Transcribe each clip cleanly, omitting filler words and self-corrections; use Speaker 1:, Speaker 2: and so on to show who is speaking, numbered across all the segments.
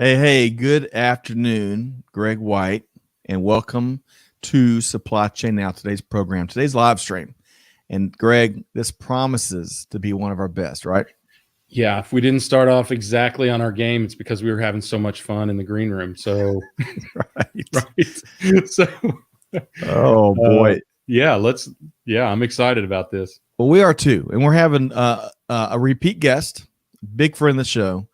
Speaker 1: Hey, good afternoon, Greg White, and welcome to Supply Chain Now, today's program, today's live stream. And Greg, this promises to be one of our best, right?
Speaker 2: Yeah, if we didn't start off exactly on our game, it's because we were having so much fun in the green room. So, right. So,
Speaker 1: oh boy,
Speaker 2: I'm excited about this.
Speaker 1: Well, we are too, and we're having a repeat guest, big friend of the show,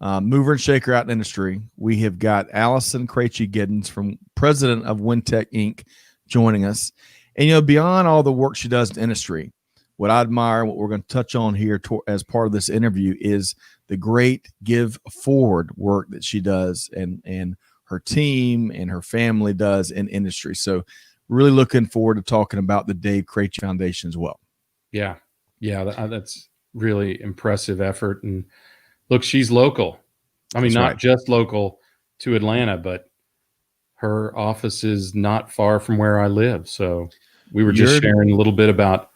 Speaker 1: mover and shaker out in industry. We have got Allison Krache Giddens, from president of Wintech Inc., joining us. And beyond all the work she does in industry, what I admire, what we're going to touch on here as part of this interview, is the great give forward work that she does and her team and her family does in industry. So really looking forward to talking about the Dave Creachie Foundation as well.
Speaker 2: Yeah, that's really impressive effort. And look, she's local. I mean, not just local to Atlanta, but her office is not far from where I live. So we were just sharing a little bit about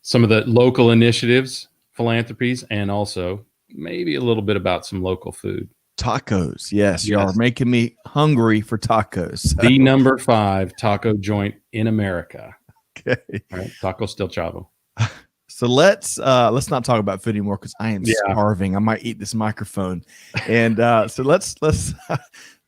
Speaker 2: some of the local initiatives, philanthropies, and also maybe a little bit about some local food.
Speaker 1: Tacos. Yes. You are making me hungry for tacos. So.
Speaker 2: The number 5 taco joint in America.
Speaker 1: Okay.
Speaker 2: All right, Tacos del Chavo.
Speaker 1: So let's not talk about food anymore, because I am starving. I might eat this microphone. And so let's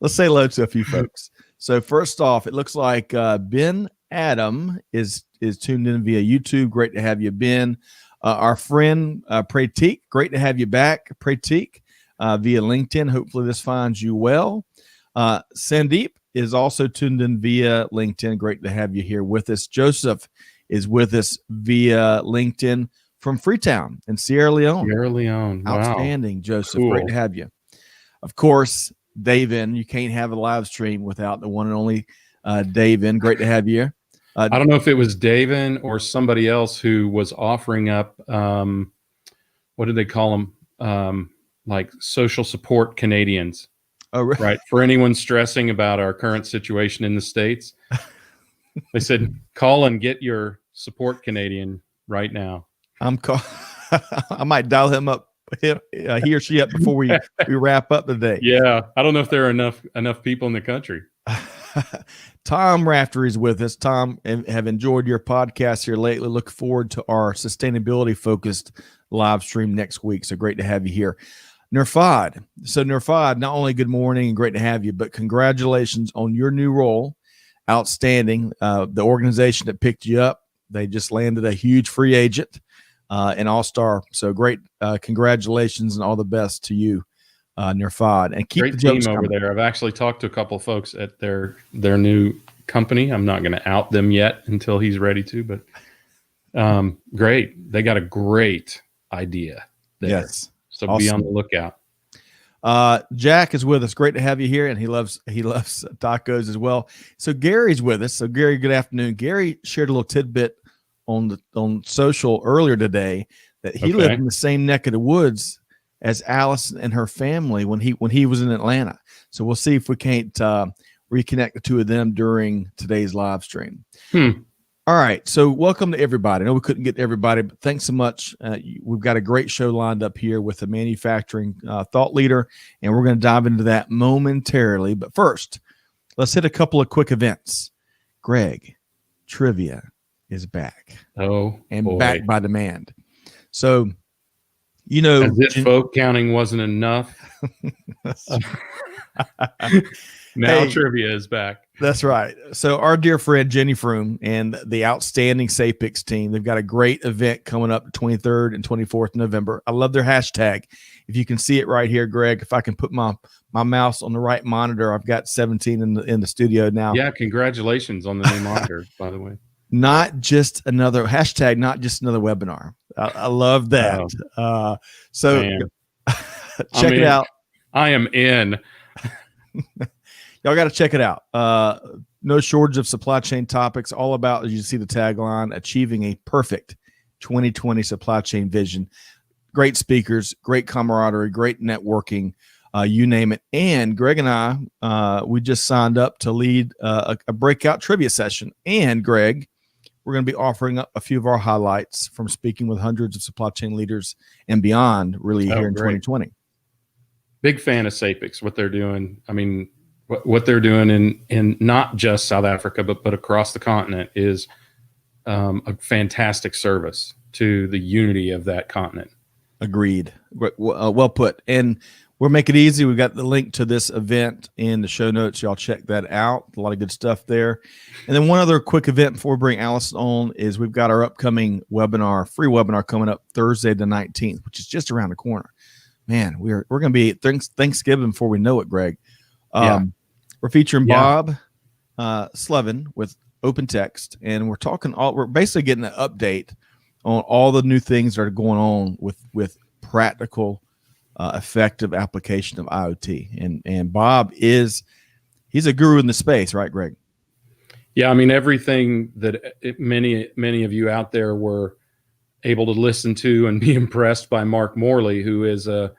Speaker 1: say hello to a few folks. So first off, it looks like Ben Adam is tuned in via YouTube. Great to have you, Ben. Our friend Pratik, great to have you back, Pratik, via LinkedIn. Hopefully this finds you well. Sandeep is also tuned in via LinkedIn. Great to have you here with us. Joseph is with us via LinkedIn from Freetown in Sierra Leone.
Speaker 2: Wow.
Speaker 1: Outstanding, Joseph.
Speaker 2: Cool.
Speaker 1: Great to have you. Of course, Davin, you can't have a live stream without the one and only Davin. Great to have you.
Speaker 2: I don't know if it was Davin or somebody else who was offering up, what did they call them? Like social support Canadians.
Speaker 1: Oh,
Speaker 2: right. For anyone stressing about our current situation in the States, they said, call and get your support Canadian right now.
Speaker 1: I might dial him up, he or she up, before we wrap up today.
Speaker 2: Yeah. I don't know if there are enough people in the country.
Speaker 1: Tom Raftery is with us. Tom, have enjoyed your podcast here lately. Look forward to our sustainability focused live stream next week. So great to have you here. Nurfad. So Nurfad, not only good morning and great to have you, but congratulations on your new role. Outstanding. The organization that picked you up, they just landed a huge free agent, an all-star. So great. Congratulations and all the best to you, Nurfad. And keep
Speaker 2: great
Speaker 1: the jokes
Speaker 2: team over
Speaker 1: coming.
Speaker 2: there. I've actually talked to a couple of folks at their new company. I'm not going to out them yet until he's ready to, but great. They got a great idea there.
Speaker 1: Yes.
Speaker 2: So awesome. Be on the lookout.
Speaker 1: Jack is with us. Great to have you here, and he loves tacos as well. So Gary's with us. So Gary, good afternoon. Gary shared a little tidbit on social earlier today that he lived in the same neck of the woods as Allison and her family when he was in Atlanta. So we'll see if we can't reconnect the two of them during today's live stream. All right. So welcome to everybody. I know we couldn't get to everybody, but thanks so much. We've got a great show lined up here with a manufacturing thought leader, and we're going to dive into that momentarily. But first, let's hit a couple of quick events. Greg, trivia is back. Back by demand. So,
Speaker 2: as if folk counting wasn't enough. Now trivia is back.
Speaker 1: That's right. So our dear friend Jenny Froome and the outstanding SAPICS team, they've got a great event coming up the 23rd and 24th November. I love their hashtag. If you can see it right here, Greg, if I can put my mouse on the right monitor, I've got 17 in the studio now.
Speaker 2: Yeah, congratulations on the new monitor, by the way.
Speaker 1: Not just another hashtag, not just another webinar. I love that. Check it out.
Speaker 2: I am in.
Speaker 1: Y'all got to check it out. No shortage of supply chain topics, all about, as you see the tagline, achieving a perfect 2020 supply chain vision. Great speakers, great camaraderie, great networking, you name it. And Greg and I, we just signed up to lead a breakout trivia session. And Greg, we're going to be offering up a few of our highlights from speaking with hundreds of supply chain leaders and beyond, really, here in 2020.
Speaker 2: Big fan of SAPICS, what they're doing. I mean, what they're doing in not just South Africa, but across the continent is a fantastic service to the unity of that continent.
Speaker 1: Agreed. Well put. And we'll make it easy. We've got the link to this event in the show notes. Y'all check that out. A lot of good stuff there. And then one other quick event before we bring Allison on is we've got our upcoming webinar, free webinar coming up Thursday the 19th, which is just around the corner. Man, we're going to be at Thanksgiving before we know it, Greg. We're featuring Bob Slevin with Open Text, and we're basically getting an update on all the new things that are going on with practical, effective application of IoT. And Bob he's a guru in the space, right, Greg?
Speaker 2: Yeah, I mean, everything that many of you out there were able to listen to and be impressed by Mark Morley, who is a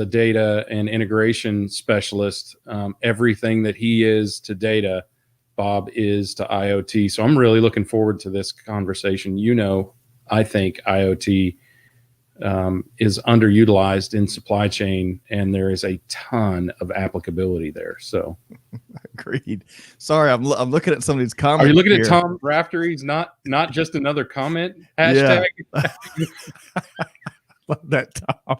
Speaker 2: data and integration specialist. Everything that he is to data, Bob is to IoT. So I'm really looking forward to this conversation. I think IoT is underutilized in supply chain, and there is a ton of applicability there. So,
Speaker 1: agreed. Sorry, I'm looking at some of these comments.
Speaker 2: Are you looking at Tom Raftery's not just another comment hashtag?
Speaker 1: Yeah. Love that, Tom.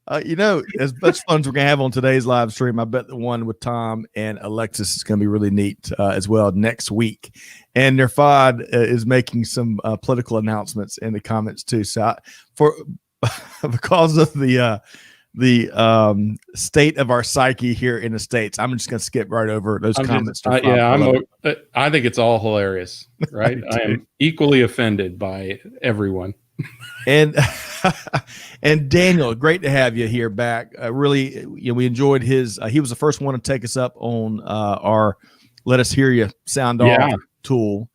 Speaker 1: As much fun as we're gonna have on today's live stream, I bet the one with Tom and Alexis is gonna be really neat as well next week. And Nirfad is making some political announcements in the comments too. So because of the state of our psyche here in the States, I'm just gonna skip right over those comments.
Speaker 2: I think it's all hilarious, right? I am equally offended by everyone.
Speaker 1: And Daniel, great to have you here back. Really, we enjoyed his. He was the first one to take us up on our "Let Us Hear You" sound off tool,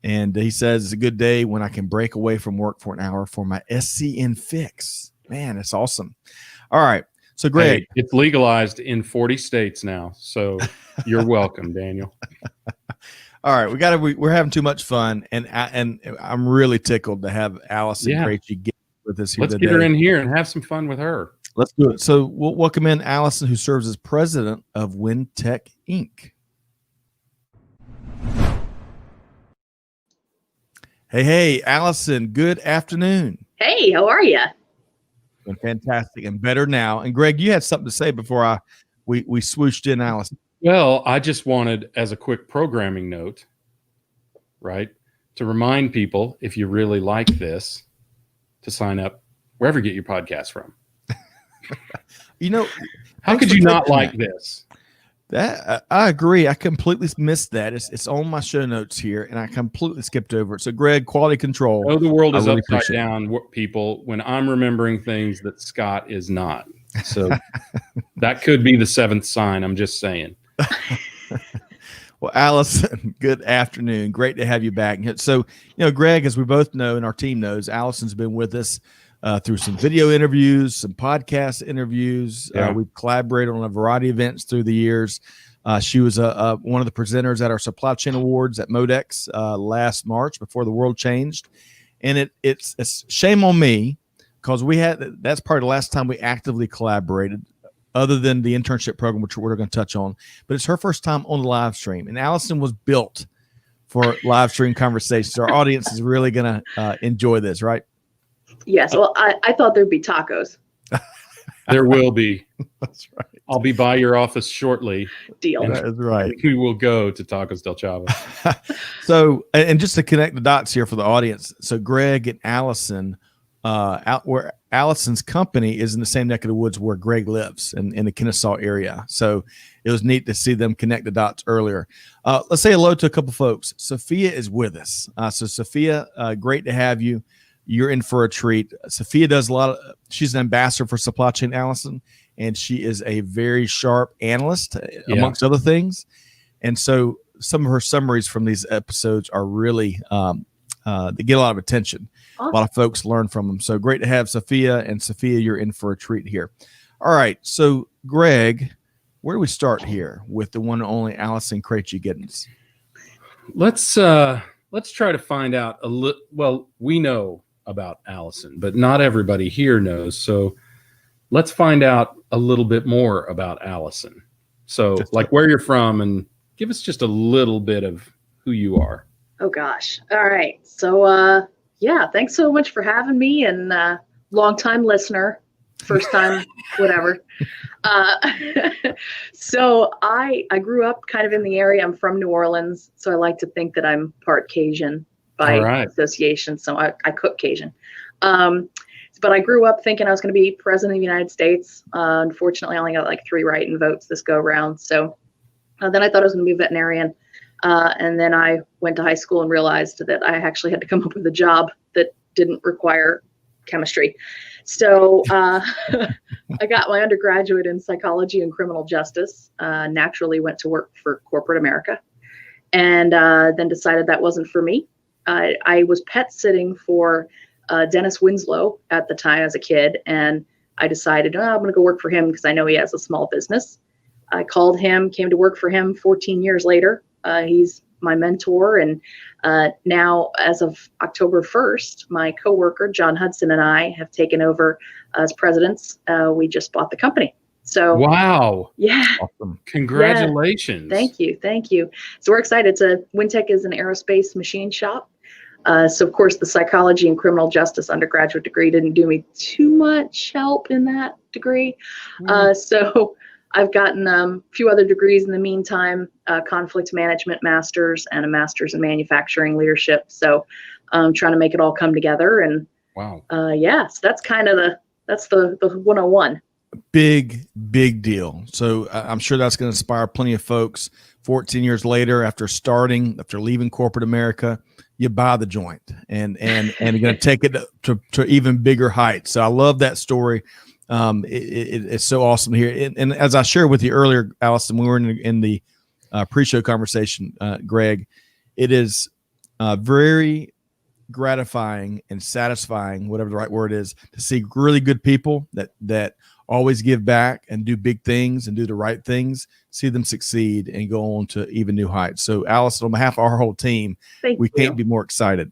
Speaker 1: and he says it's a good day when I can break away from work for an hour for my SCN fix. Man, it's awesome. All right, so Greg,
Speaker 2: it's legalized in 40 states now, so you're welcome, Daniel.
Speaker 1: All right, we're having too much fun, and I'm really tickled to have Allison Krache Giddens with us here
Speaker 2: today.
Speaker 1: Let's
Speaker 2: get her in here and have some fun with her.
Speaker 1: Let's do it. So we'll welcome in Allison, who serves as president of WinTech Inc. Hey, Allison. Good afternoon.
Speaker 3: Hey, how are you?
Speaker 1: Been fantastic and better now. And Greg, you had something to say before we swooshed in, Allison.
Speaker 2: Well, I just wanted, as a quick programming note, right, to remind people, if you really like this, to sign up wherever you get your podcast from. How could you not like this?
Speaker 1: That I agree. I completely missed that. It's on my show notes here, and I completely skipped over it. So, Greg, quality control.
Speaker 2: The world is upside down, people, when I'm remembering things that Scott is not. So that could be the seventh sign. I'm just saying.
Speaker 1: Well, Allison, good afternoon. Great to have you back. So, Greg, as we both know and our team knows, Allison's been with us through some video interviews, some podcast interviews. We've collaborated on a variety of events through the years. She was one of the presenters at our Supply Chain Awards at Modex last March before the world changed. And it's shame on me because that's probably the last time we actively collaborated, other than the internship program, which we're going to touch on. But it's her first time on the live stream. And Allison was built for live stream conversations. Our audience is really going to enjoy this, right?
Speaker 3: Yes. Well, I thought there'd be tacos.
Speaker 2: There will be.
Speaker 1: That's right.
Speaker 2: I'll be by your office shortly.
Speaker 3: Deal.
Speaker 1: That is right.
Speaker 2: We will go to Tacos del Chavo.
Speaker 1: So, and just to connect the dots here for the audience. So Greg and Allison, where Allison's company is in the same neck of the woods where Greg lives in the Kennesaw area. So it was neat to see them connect the dots earlier. Let's say hello to a couple folks. Sophia is with us. So Sophia, great to have you. You're in for a treat. Sophia does she's an ambassador for Supply Chain, Allison, and she is a very sharp analyst amongst other things. And so some of her summaries from these episodes are really, they get a lot of attention. Awesome. A lot of folks learn from them. So great to have Sophia, and Sophia, you're in for a treat here. All right. So Greg, where do we start here with the one and only Allison Krache Giddens?
Speaker 2: Let's try to find out a little. Well, we know about Allison, but not everybody here knows. So let's find out a little bit more about Allison. So like where you're from, and give us just a little bit of who you are.
Speaker 3: Oh gosh. All right. So yeah, thanks so much for having me, and long time listener, first time, whatever. So I grew up kind of in the area. I'm from New Orleans, so I like to think that I'm part Cajun by association. So I cook Cajun. But I grew up thinking I was going to be president of the United States. Unfortunately, I only got like 3 write-in votes this go around. So then I thought I was going to be a veterinarian. And then I went to high school and realized that I actually had to come up with a job that didn't require chemistry. So I got my undergraduate in psychology and criminal justice, naturally went to work for corporate America, and then decided that wasn't for me. I was pet sitting for Dennis Winslow at the time as a kid, and I decided, I'm going to go work for him because I know he has a small business. I called him, came to work for him 14 years later. He's my mentor, and now as of October 1st, my coworker John Hudson and I have taken over as presidents. We just bought the company. So
Speaker 2: wow,
Speaker 3: yeah,
Speaker 2: awesome. Congratulations.
Speaker 3: Yeah. Thank you. So we're excited. Wintech is an aerospace machine shop. So of course the psychology and criminal justice undergraduate degree didn't do me too much help in that degree. So I've gotten a few other degrees in the meantime, conflict management masters and a master's in manufacturing leadership. So I'm trying to make it all come together. And
Speaker 2: wow.
Speaker 3: So that's kind of the 101.
Speaker 1: Big deal. So I'm sure that's going to inspire plenty of folks. 14 years later, after leaving corporate America, you buy the joint and you're going to take it to even bigger heights. So I love that story. It's so awesome to hear. And as I shared with you earlier, Allison, we were in the pre-show conversation, Greg, it is very gratifying and satisfying, whatever the right word is, to see really good people that always give back and do big things and do the right things, see them succeed and go on to even new heights. So Allison, on behalf of our whole team, we can't be more excited.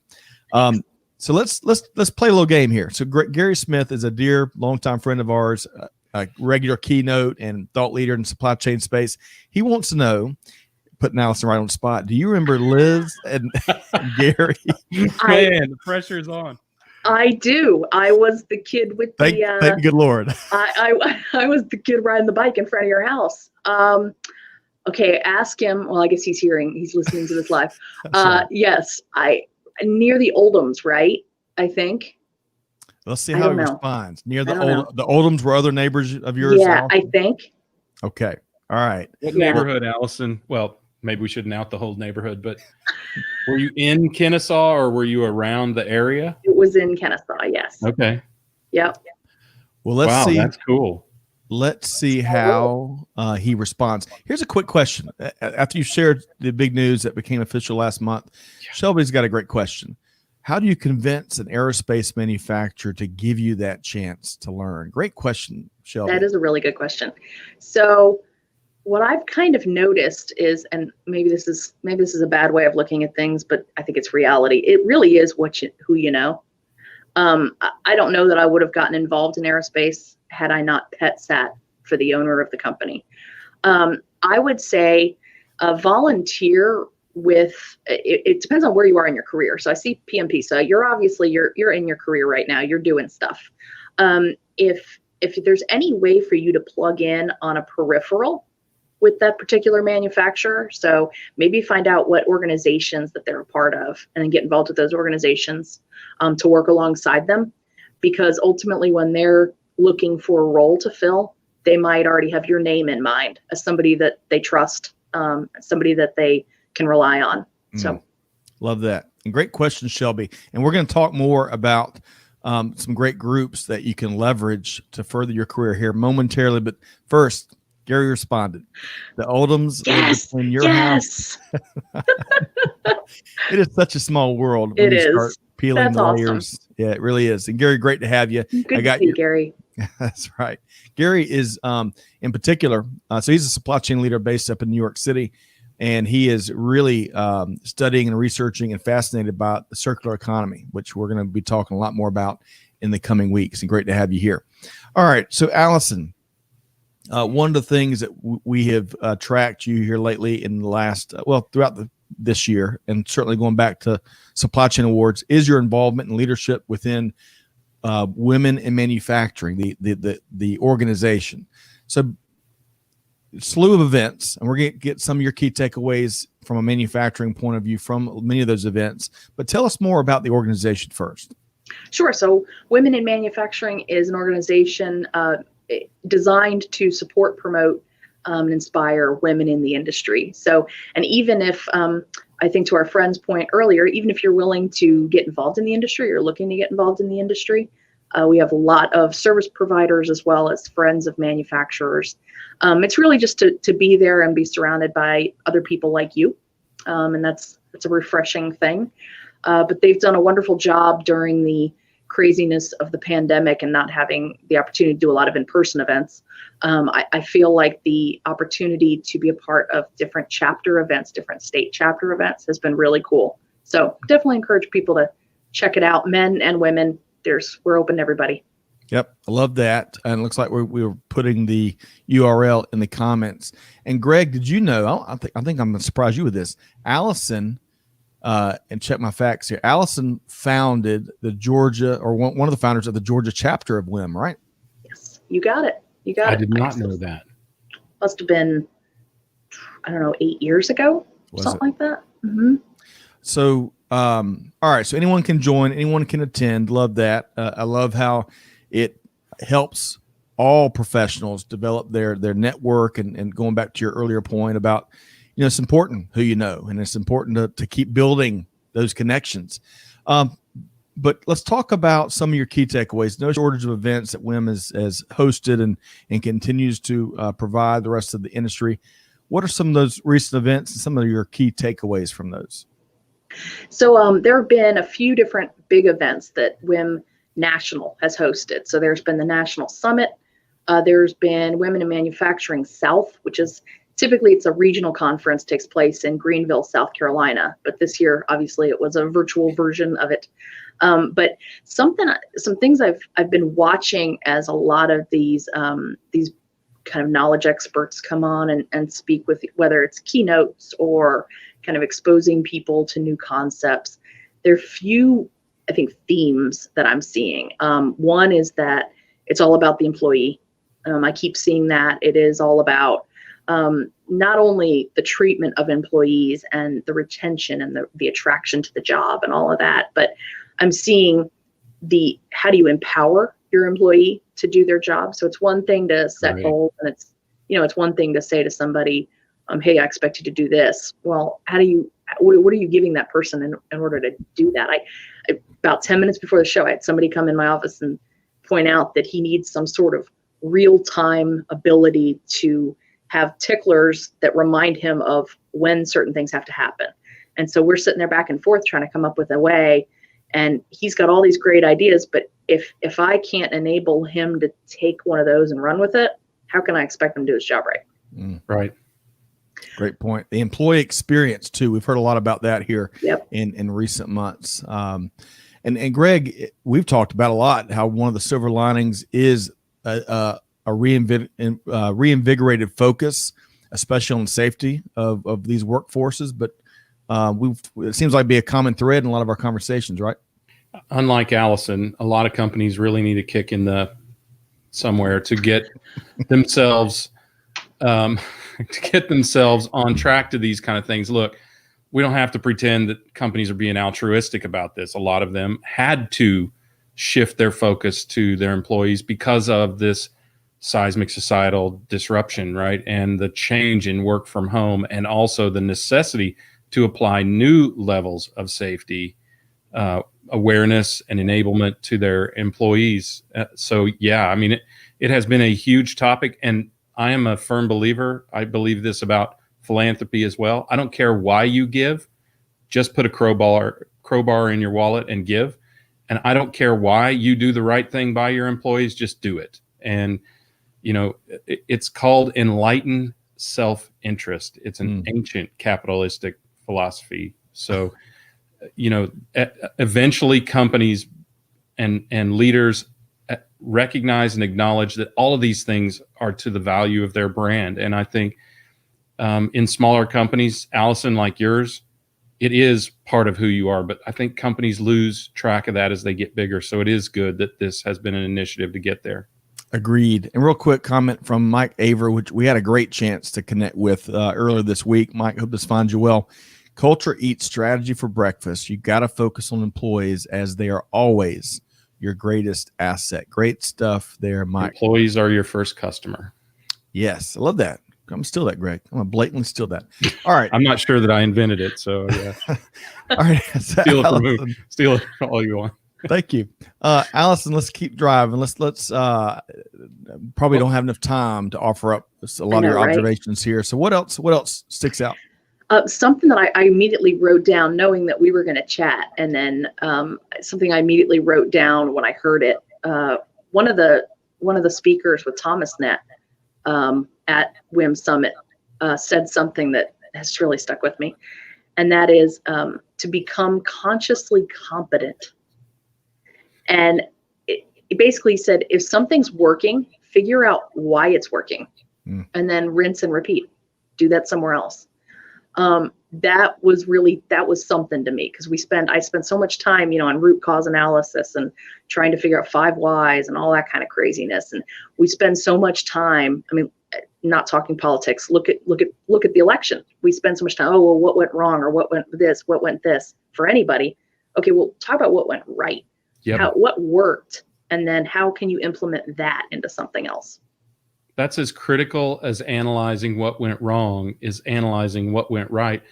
Speaker 1: So let's play a little game here. So Gary Smith is a dear longtime friend of ours, a regular keynote and thought leader in supply chain space. He wants to know, putting Allison right on the spot, do you remember Liz and Gary?
Speaker 2: Man, the pressure's on.
Speaker 3: I do. I was the kid with
Speaker 1: thank good Lord.
Speaker 3: I was the kid riding the bike in front of your house. Okay, ask him. Well, I guess he's listening to this live.
Speaker 1: Right.
Speaker 3: Yes, near the Oldhams, right? I think.
Speaker 1: Let's see how he responds. Near the Oldhams were other neighbors of yours?
Speaker 3: Yeah,
Speaker 1: Allison?
Speaker 3: I think.
Speaker 1: Okay. All right.
Speaker 2: What neighborhood, Allison? Well, maybe we shouldn't out the whole neighborhood, but were you in Kennesaw or were you around the area?
Speaker 3: It was in Kennesaw, yes.
Speaker 2: Okay.
Speaker 3: Yep.
Speaker 1: Well, let's see.
Speaker 2: That's cool.
Speaker 1: Let's see how he responds. Here's a quick question. After you shared the big news that became official last month, Shelby's got a great question. How do you convince an aerospace manufacturer to give you that chance to learn? Great question, Shelby.
Speaker 3: That is a really good question. So what I've kind of noticed is, and maybe this is a bad way of looking at things, but I think it's reality. It really is who you know. I don't know that I would have gotten involved in aerospace had I not pet sat for the owner of the company. I would say volunteer with, it depends on where you are in your career. So I see PMP. So you're in your career right now. You're doing stuff. If there's any way for you to plug in on a peripheral with that particular manufacturer, so maybe find out what organizations that they're a part of and then get involved with those organizations to work alongside them, because ultimately when they're looking for a role to fill, they might already have your name in mind as somebody that they trust, somebody that they can rely on. So
Speaker 1: love that. And great question, Shelby. And we're going to talk more about some great groups that you can leverage to further your career here momentarily. But first, Gary responded. The Oldhams live between your house. It is such a small world when you start peeling the layers. Awesome. Yeah, it really is. And Gary, great to have you.
Speaker 3: Good to see you, Gary.
Speaker 1: That's right. Gary is in particular, so he's a supply chain leader based up in New York City, and he is really studying and researching and fascinated about the circular economy, which we're going to be talking a lot more about in the coming weeks. And great to have you here. All right. So Allison, One of the things that we have tracked you here lately in the last, throughout this year, and certainly going back to Supply Chain Awards, is your involvement and leadership within Women in Manufacturing, the organization. So, slew of events, and we're going to get some of your key takeaways from a manufacturing point of view from many of those events. But tell us more about the organization first.
Speaker 3: Sure. So, Women in Manufacturing is an organization designed to support, promote, and inspire women in the industry. So, and even if, I think to our friend's point earlier, even if you're willing to get involved in the industry or looking to get involved in the industry, we have a lot of service providers as well as friends of manufacturers. It's really just to be there and be surrounded by other people like you. And that's a refreshing thing. But they've done a wonderful job during the craziness of the pandemic and not having the opportunity to do a lot of in-person events. I feel like the opportunity to be a part of different chapter events, different state chapter events has been really cool. So definitely encourage people to check it out, men and women. We're open to everybody.
Speaker 1: Yep. I love that. And it looks like we were putting the URL in the comments. And Greg, did you know, I think I'm going to surprise you with this. Allison, and check my facts here. Allison founded the Georgia, or one of the founders of the Georgia chapter of WIM, right?
Speaker 3: Yes, you got it.
Speaker 2: I did not know that.
Speaker 3: Must have been, 8 years ago, something like that. Mm-hmm.
Speaker 1: So, all right. So anyone can join, anyone can attend. Love that. I love how it helps all professionals develop their network, and going back to your earlier point about, it's important who you know, and it's important to keep building those connections. But let's talk about some of your key takeaways. No shortage of events that WIM has hosted and continues to provide the rest of the industry. What are some of those recent events and some of your key takeaways from those?
Speaker 3: So there have been a few different big events that WIM National has hosted. So there's been the National Summit. There's been Women in Manufacturing South, which is typically it's a regional conference, takes place in Greenville, South Carolina. But this year, obviously, it was a virtual version of it. But some things I've been watching as a lot of these kind of knowledge experts come on and speak with, whether it's keynotes or kind of exposing people to new concepts. There are few, I think, themes that I'm seeing. One is that it's all about the employee. I keep seeing that it is all about not only the treatment of employees and the retention and the attraction to the job and all of that, but I'm seeing how do you empower your employee to do their job? So it's one thing to set goals, and it's one thing to say to somebody, hey, I expect you to do this. Well, what are you giving that person in order to do that? About 10 minutes before the show, I had somebody come in my office and point out that he needs some sort of real-time ability to have ticklers that remind him of when certain things have to happen. And so we're sitting there back and forth trying to come up with a way, and he's got all these great ideas, but if I can't enable him to take one of those and run with it, how can I expect him to do his job right?
Speaker 2: Right.
Speaker 1: Great point. The employee experience too. We've heard a lot about that here in recent months. And Greg, we've talked about a lot how one of the silver linings is a reinvigorated focus, especially on safety of these workforces. But it seems like be a common thread in a lot of our conversations, right?
Speaker 2: Unlike Allison, a lot of companies really need a kick in the somewhere to get themselves on track to these kind of things. Look, we don't have to pretend that companies are being altruistic about this. A lot of them had to shift their focus to their employees because of this seismic societal disruption, right? And the change in work from home, and also the necessity to apply new levels of safety, awareness and enablement to their employees. So yeah, I mean, it has been a huge topic, and I am a firm believer. I believe this about philanthropy as well. I don't care why you give, just put a crowbar in your wallet and give. And I don't care why you do the right thing by your employees, just do it. And, it's called enlightened self-interest. It's an ancient capitalistic philosophy. So, eventually companies and leaders recognize and acknowledge that all of these things are to the value of their brand. And I think in smaller companies, Allison, like yours, it is part of who you are. But I think companies lose track of that as they get bigger. So it is good that this has been an initiative to get there.
Speaker 1: Agreed. And real quick comment from Mike Aver, which we had a great chance to connect with earlier this week. Mike, hope this finds you well. Culture eats strategy for breakfast. You got to focus on employees as they are always your greatest asset. Great stuff there, Mike.
Speaker 2: Employees are your first customer.
Speaker 1: Yes, I love that. I'm gonna steal that, Greg. I'm gonna blatantly steal that. All right.
Speaker 2: I'm not sure that I invented it, so yeah.
Speaker 1: All right.
Speaker 2: Steal it all you want.
Speaker 1: Thank you. Allison, let's keep driving. Let's probably don't have enough time to offer up a lot of your observations here. So what else sticks out?
Speaker 3: Something that I immediately wrote down, knowing that we were going to chat, and then something I immediately wrote down when I heard it. One of the speakers with ThomasNet at WIM Summit said something that has really stuck with me, and that is to become consciously competent. And it basically said, if something's working, figure out why it's working, and then rinse and repeat. Do that somewhere else. That was something to me, because I spent so much time, on root cause analysis and trying to figure out 5 whys and all that kind of craziness. And we spend so much time, not talking politics. Look at the election. We spend so much time, what went wrong, or what went this for anybody. Okay, well, talk about what went right.
Speaker 2: Yep.
Speaker 3: What worked, and then how can you implement that into something else?
Speaker 2: That's as critical as analyzing what went wrong is analyzing what went right,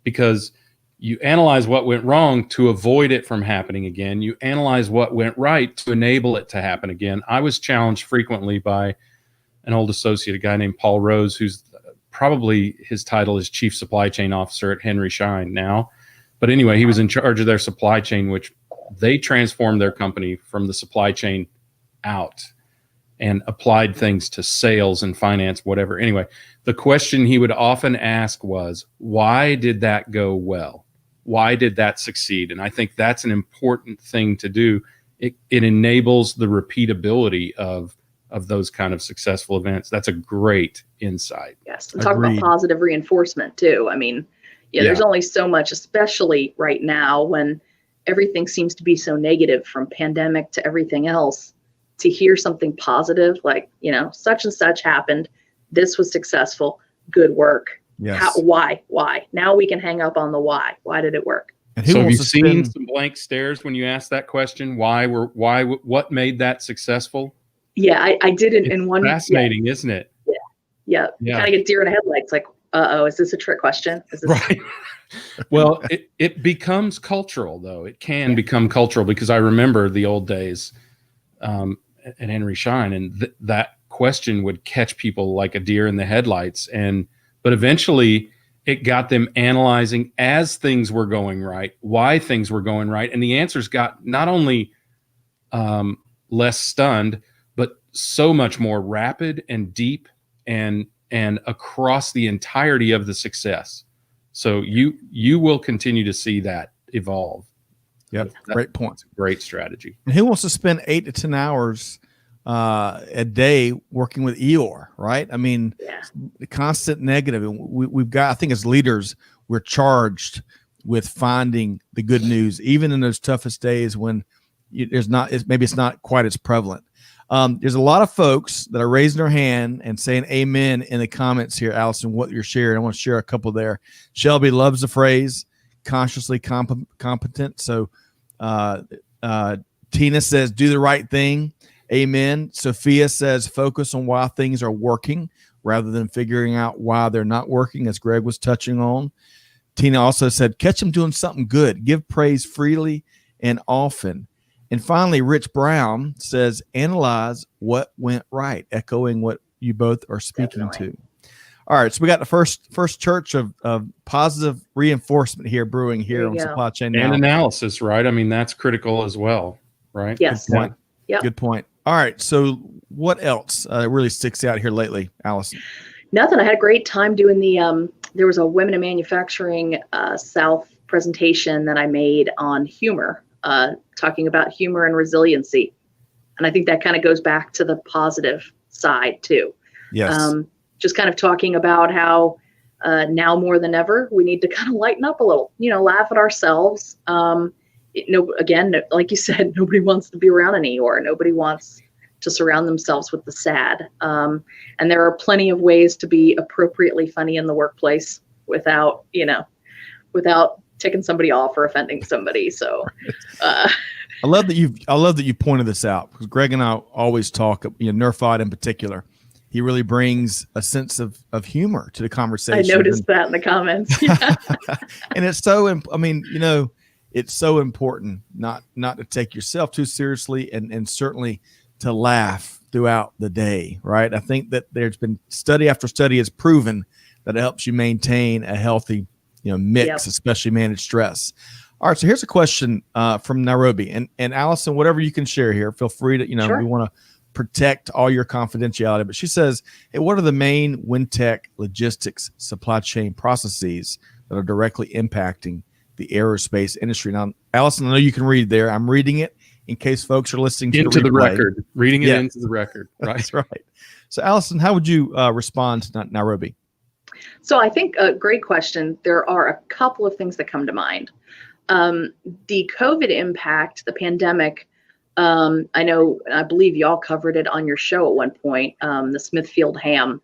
Speaker 2: because you analyze what went wrong to avoid it from happening again. You analyze what went right to enable it to happen again. I was challenged frequently by an old associate, a guy named Paul Rose, who's probably, his title is Chief Supply Chain Officer at Henry Schein now. But anyway, he was in charge of their supply chain, which they transformed their company from the supply chain out and applied things to sales and finance, whatever. Anyway, the question he would often ask was, why did that go well? Why did that succeed? And I think that's an important thing to do. It enables the repeatability of those kind of successful events. That's a great insight.
Speaker 3: Yes, and talk about positive reinforcement too. There's only so much, especially right now when everything seems to be so negative, from pandemic to everything else. To hear something positive, like, such and such happened, this was successful, good work.
Speaker 1: Yes.
Speaker 3: Why? Now we can hang up on the why. Why did it work?
Speaker 1: And
Speaker 2: so have you seen some blank stares when you ask that question? What made that successful?
Speaker 3: Yeah, I did it in one.
Speaker 2: Fascinating, isn't it?
Speaker 3: Yeah. You kind of get deer in the headlights, like, is this a trick question? Is this
Speaker 2: right? Well, it becomes cultural, though. It can become cultural, because I remember the old days at Henry Schein, and that question would catch people like a deer in the headlights. But eventually it got them analyzing as things were going right, why things were going right. And the answers got not only less stunned, but so much more rapid and deep and across the entirety of the success. So you will continue to see that evolve.
Speaker 1: Yep, great point.
Speaker 2: It's a great strategy.
Speaker 1: And who wants to spend 8 to 10 hours a day working with Eeyore, right? The constant negative. We've got, I think as leaders, we're charged with finding the good news, even in those toughest days when it's not quite as prevalent. There's a lot of folks that are raising their hand and saying amen in the comments here, Allison, what you're sharing. I want to share a couple there. Shelby loves the phrase consciously competent. So Tina says, do the right thing. Amen. Sophia says, focus on why things are working rather than figuring out why they're not working, as Greg was touching on. Tina also said, catch them doing something good. Give praise freely and often. And finally, Rich Brown says, analyze what went right, echoing what you both are speaking to. All right, so we got the first church of positive reinforcement here brewing here on Supply Chain Now.
Speaker 2: And analysis, right? That's critical as well, right?
Speaker 3: Yes.
Speaker 1: Good point.
Speaker 3: Yep.
Speaker 1: Good point. All right, so what else really sticks out here lately, Allison?
Speaker 3: Nothing. I had a great time doing there was a Women in Manufacturing South presentation that I made on humor, talking about humor and resiliency. And I think that kind of goes back to the positive side too.
Speaker 1: Yes.
Speaker 3: Just kind of talking about how now more than ever, we need to kind of lighten up a little, laugh at ourselves. Again, like you said, nobody wants to be around an Eeyore. Nobody wants to surround themselves with the sad. And there are plenty of ways to be appropriately funny in the workplace without ticking somebody off or offending somebody. So,
Speaker 1: I love that you pointed this out, because Greg and I always talk, Nerfod in particular. He really brings a sense of humor to the conversation.
Speaker 3: I noticed that in the comments. Yeah.
Speaker 1: And it's so, it's so important not to take yourself too seriously, and certainly to laugh throughout the day, right? I think that there's been study after study has proven that it helps you maintain a healthy, mix,
Speaker 3: Yep.
Speaker 1: especially manage stress. All right, so here's a question from Nairobi, and Allison, whatever you can share here, feel free to,
Speaker 3: Sure.
Speaker 1: We want to protect all your confidentiality, but she says, hey, what are the main WinTech logistics supply chain processes that are directly impacting the aerospace industry? Now, Allison, I know you can read there. I'm reading it in case folks are listening to
Speaker 2: into the
Speaker 1: replay.
Speaker 2: record, reading it into the record. Right.
Speaker 1: That's right. So, Allison, how would you respond to Nairobi?
Speaker 3: So I think a great question. There are a couple of things that come to mind. The COVID impact, the pandemic, I believe y'all covered it on your show at one point, the Smithfield ham,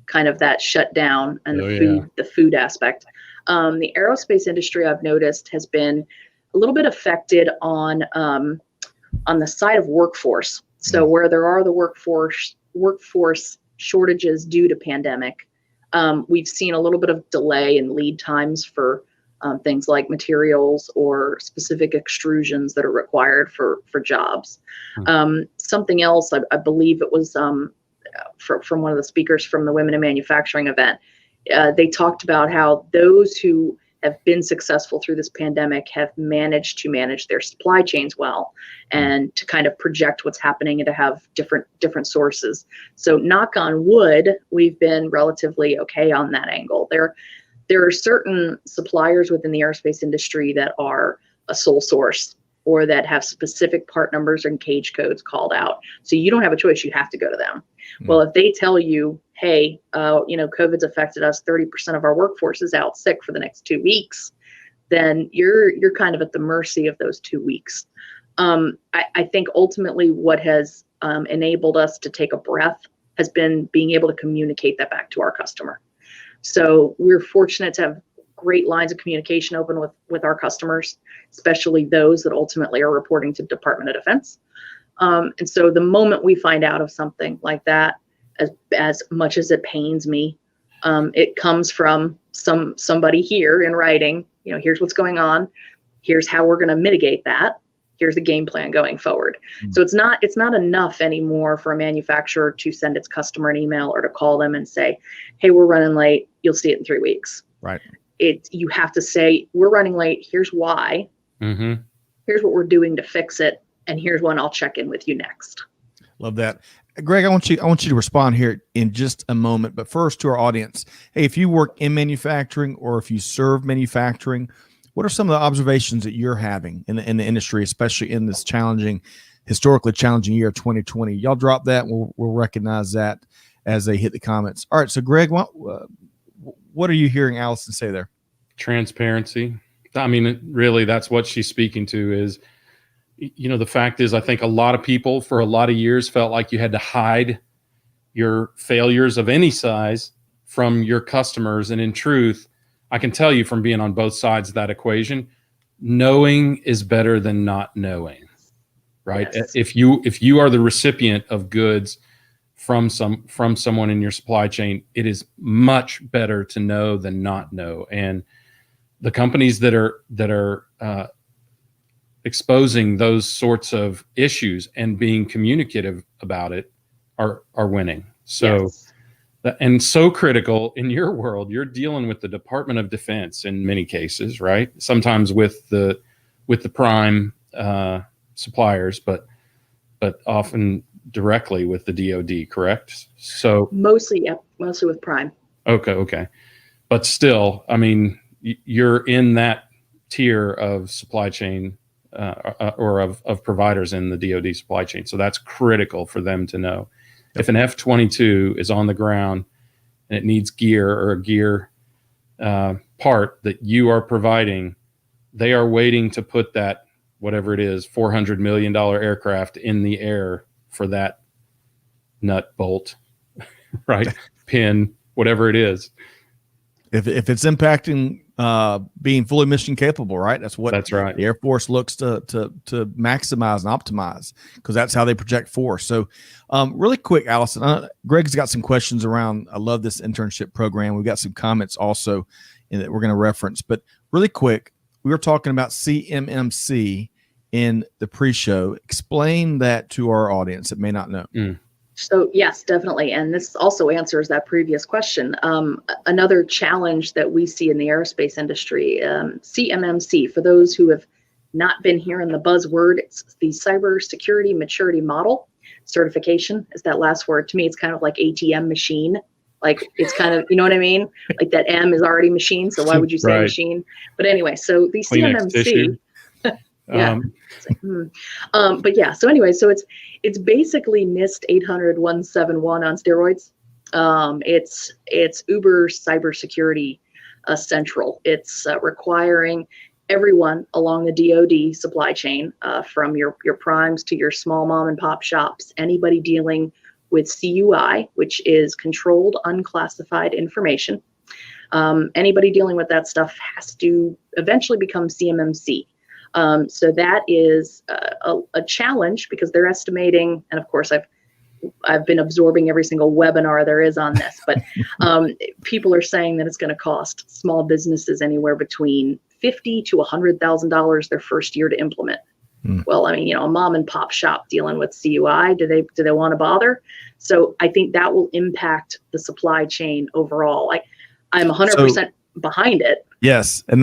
Speaker 3: kind of that shutdown and the food aspect. The aerospace industry, I've noticed, has been a little bit affected on the side of workforce. So where there are the workforce shortages due to pandemic, we've seen a little bit of delay in lead times for things like materials or specific extrusions that are required for jobs. Something else, I believe it was from one of the speakers from the Women in Manufacturing event. They talked about how those who have been successful through this pandemic have managed to manage their supply chains well, and to kind of project what's happening and to have different sources. So knock on wood, we've been relatively okay on that angle. There are certain suppliers within the aerospace industry that are a sole source, or that have specific part numbers and cage codes called out. So you don't have a choice. You have to go to them. Well, if they tell you, hey, COVID's affected us, 30% of our workforce is out sick for the next 2 weeks, then you're kind of at the mercy of those 2 weeks. I think ultimately what has enabled us to take a breath has been being able to communicate that back to our customer. So we're fortunate to have great lines of communication open with our customers, especially those that ultimately are reporting to Department of Defense. And so the moment we find out of something like that, as much as it pains me, it comes from somebody here in writing, here's what's going on, here's how we're going to mitigate that, here's the game plan going forward. So it's not enough anymore for a manufacturer to send its customer an email or to call them and say, hey, we're running late, you'll see it in 3 weeks.
Speaker 1: Right.
Speaker 3: You have to say, we're running late, here's why, here's what we're doing to fix it, and here's when I'll check in with you next.
Speaker 1: Love that. Greg, I want you to respond here in just a moment, but first to our audience. Hey, if you work in manufacturing or if you serve manufacturing, what are some of the observations that you're having in the industry, especially in this historically challenging year of 2020? Y'all drop that. We'll recognize that as they hit the comments. All right. So Greg, what are you hearing Allison say there?
Speaker 2: Transparency. I mean, really, that's what she's speaking to is, the fact is, I think a lot of people for a lot of years felt like you had to hide your failures of any size from your customers. And in truth, I can tell you from being on both sides of that equation, knowing is better than not knowing, right? Yes. If you are the recipient of goods from someone in your supply chain, it is much better to know than not know. And the companies that are exposing those sorts of issues and being communicative about it are winning. So, yes. And so critical in your world, you're dealing with the Department of Defense in many cases, right? Sometimes with the prime suppliers, but often directly with the DoD, correct? So
Speaker 3: mostly with prime.
Speaker 2: Okay. But still, I mean, you're in that tier of supply chain or of providers in the DoD supply chain. So that's critical for them to know. If an F-22 is on the ground and it needs gear or a gear part that you are providing, they are waiting to put that, whatever it is, $400 million aircraft in the air for that nut, bolt, right? Pin, whatever it is.
Speaker 1: If it's impacting being fully mission capable, right? That's right. The Air Force looks to maximize and optimize, because that's how they project force. So really quick, Allison, Greg's got some questions around, I love this internship program. We've got some comments also that we're going to reference, but really quick, we were talking about CMMC in the pre-show. Explain that to our audience that may not know.
Speaker 3: So yes, definitely. And this also answers that previous question. Another challenge that we see in the aerospace industry, CMMC, for those who have not been hearing the buzzword, it's the Cybersecurity Maturity Model certification is that last word. To me, it's kind of like ATM machine. Like it's kind of, you know what I mean? Like that M is already machine. So why would you say machine? But anyway, so the CMMC. Yeah. But yeah, so anyway, so it's basically NIST 800-171 on steroids. It's Uber cybersecurity central. It's requiring everyone along the DoD supply chain, from your primes to your small mom and pop shops, anybody dealing with CUI, which is controlled unclassified information. Anybody dealing with that stuff has to eventually become CMMC. So that is a challenge, because they're estimating, and of course I've been absorbing every single webinar there is on this, but people are saying that it's going to cost small businesses anywhere between $50,000 to $100,000 their first year to implement. Well, I mean, a mom and pop shop dealing with CUI, do they want to bother? So I think that will impact the supply chain overall. I'm 100% behind it.
Speaker 1: Yes, and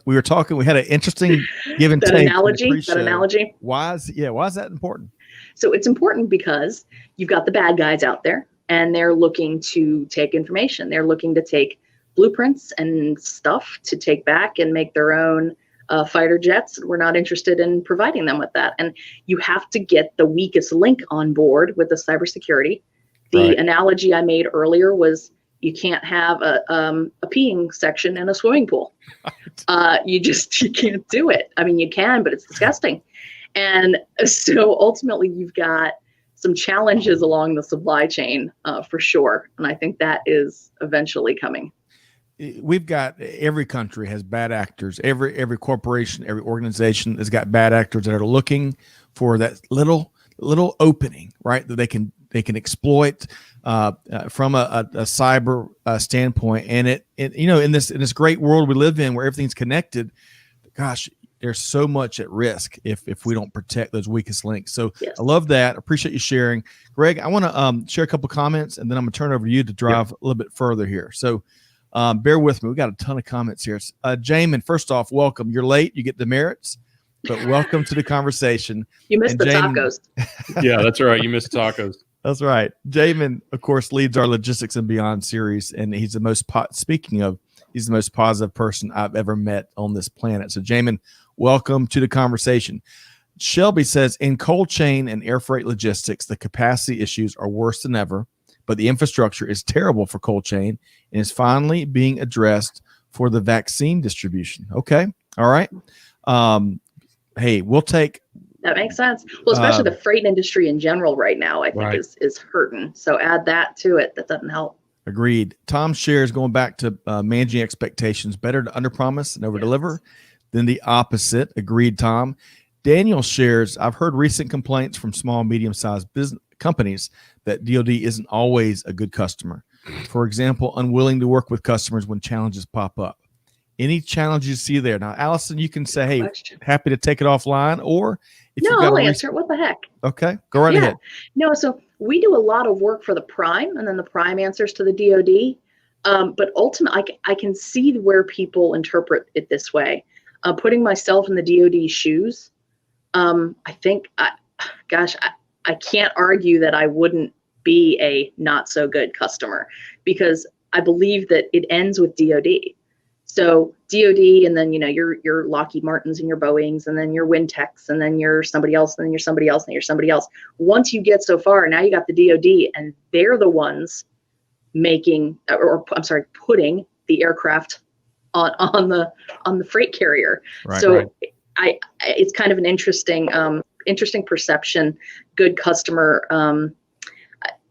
Speaker 1: we were talking. We had an interesting give and take.
Speaker 3: That analogy.
Speaker 1: Why is that important?
Speaker 3: So it's important because you've got the bad guys out there, and they're looking to take information. They're looking to take blueprints and stuff to take back and make their own fighter jets. We're not interested in providing them with that. And you have to get the weakest link on board with the cybersecurity. The analogy I made earlier was, you can't have a peeing section in a swimming pool. You can't do it. I mean, you can, but it's disgusting. And so ultimately you've got some challenges along the supply chain for sure. And I think that is eventually coming.
Speaker 1: We've got, every country has bad actors. Every corporation, every organization has got bad actors that are looking for that little opening, right? That they can exploit from a cyber standpoint. And it in this great world we live in, where everything's connected, gosh, there's so much at risk if we don't protect those weakest links. So yes. I love that. Appreciate you sharing. Greg, I want to share a couple comments, and then I'm going to turn it over to you to drive a little bit further here. So bear with me. We got a ton of comments here. Jamin, first off, welcome. You're late. You get demerits, but welcome to the conversation.
Speaker 3: You missed the tacos.
Speaker 2: Yeah, that's right. You missed tacos.
Speaker 1: That's right. Jamin, of course, leads our Logistics and Beyond series, and he's the most he's the most positive person I've ever met on this planet. So, Jamin, welcome to the conversation. Shelby says, in cold chain and air freight logistics, the capacity issues are worse than ever, but the infrastructure is terrible for cold chain and is finally being addressed for the vaccine distribution. Okay. All right. Hey, we'll take.
Speaker 3: That makes sense. Well, especially the freight industry in general right now, I think is hurting. So add that to it. That doesn't help.
Speaker 1: Agreed. Tom shares, going back to managing expectations, better to underpromise and overdeliver than the opposite. Agreed, Tom. Daniel shares, I've heard recent complaints from small, medium-sized business companies that DoD isn't always a good customer. For example, unwilling to work with customers when challenges pop up. Any challenges you see there? Now, Allison, you can say, hey, happy to take it offline, or if
Speaker 3: no, I'll answer it. What the heck?
Speaker 1: Okay, go right ahead.
Speaker 3: No, so we do a lot of work for the prime, and then the prime answers to the DoD. But ultimately, I can see where people interpret it this way. Putting myself in the DoD shoes, I think, I can't argue that I wouldn't be a not so good customer, because I believe that it ends with DoD. So DoD, and then, your Lockheed Martins and your Boeings, and then your Wintechs, and then you're somebody else, and then you're somebody else, and you're somebody else. Once you get so far, now you got the DoD, and they're the ones putting the aircraft on the freight carrier.
Speaker 1: Right,
Speaker 3: so right. It's kind of an interesting perception. Good customer.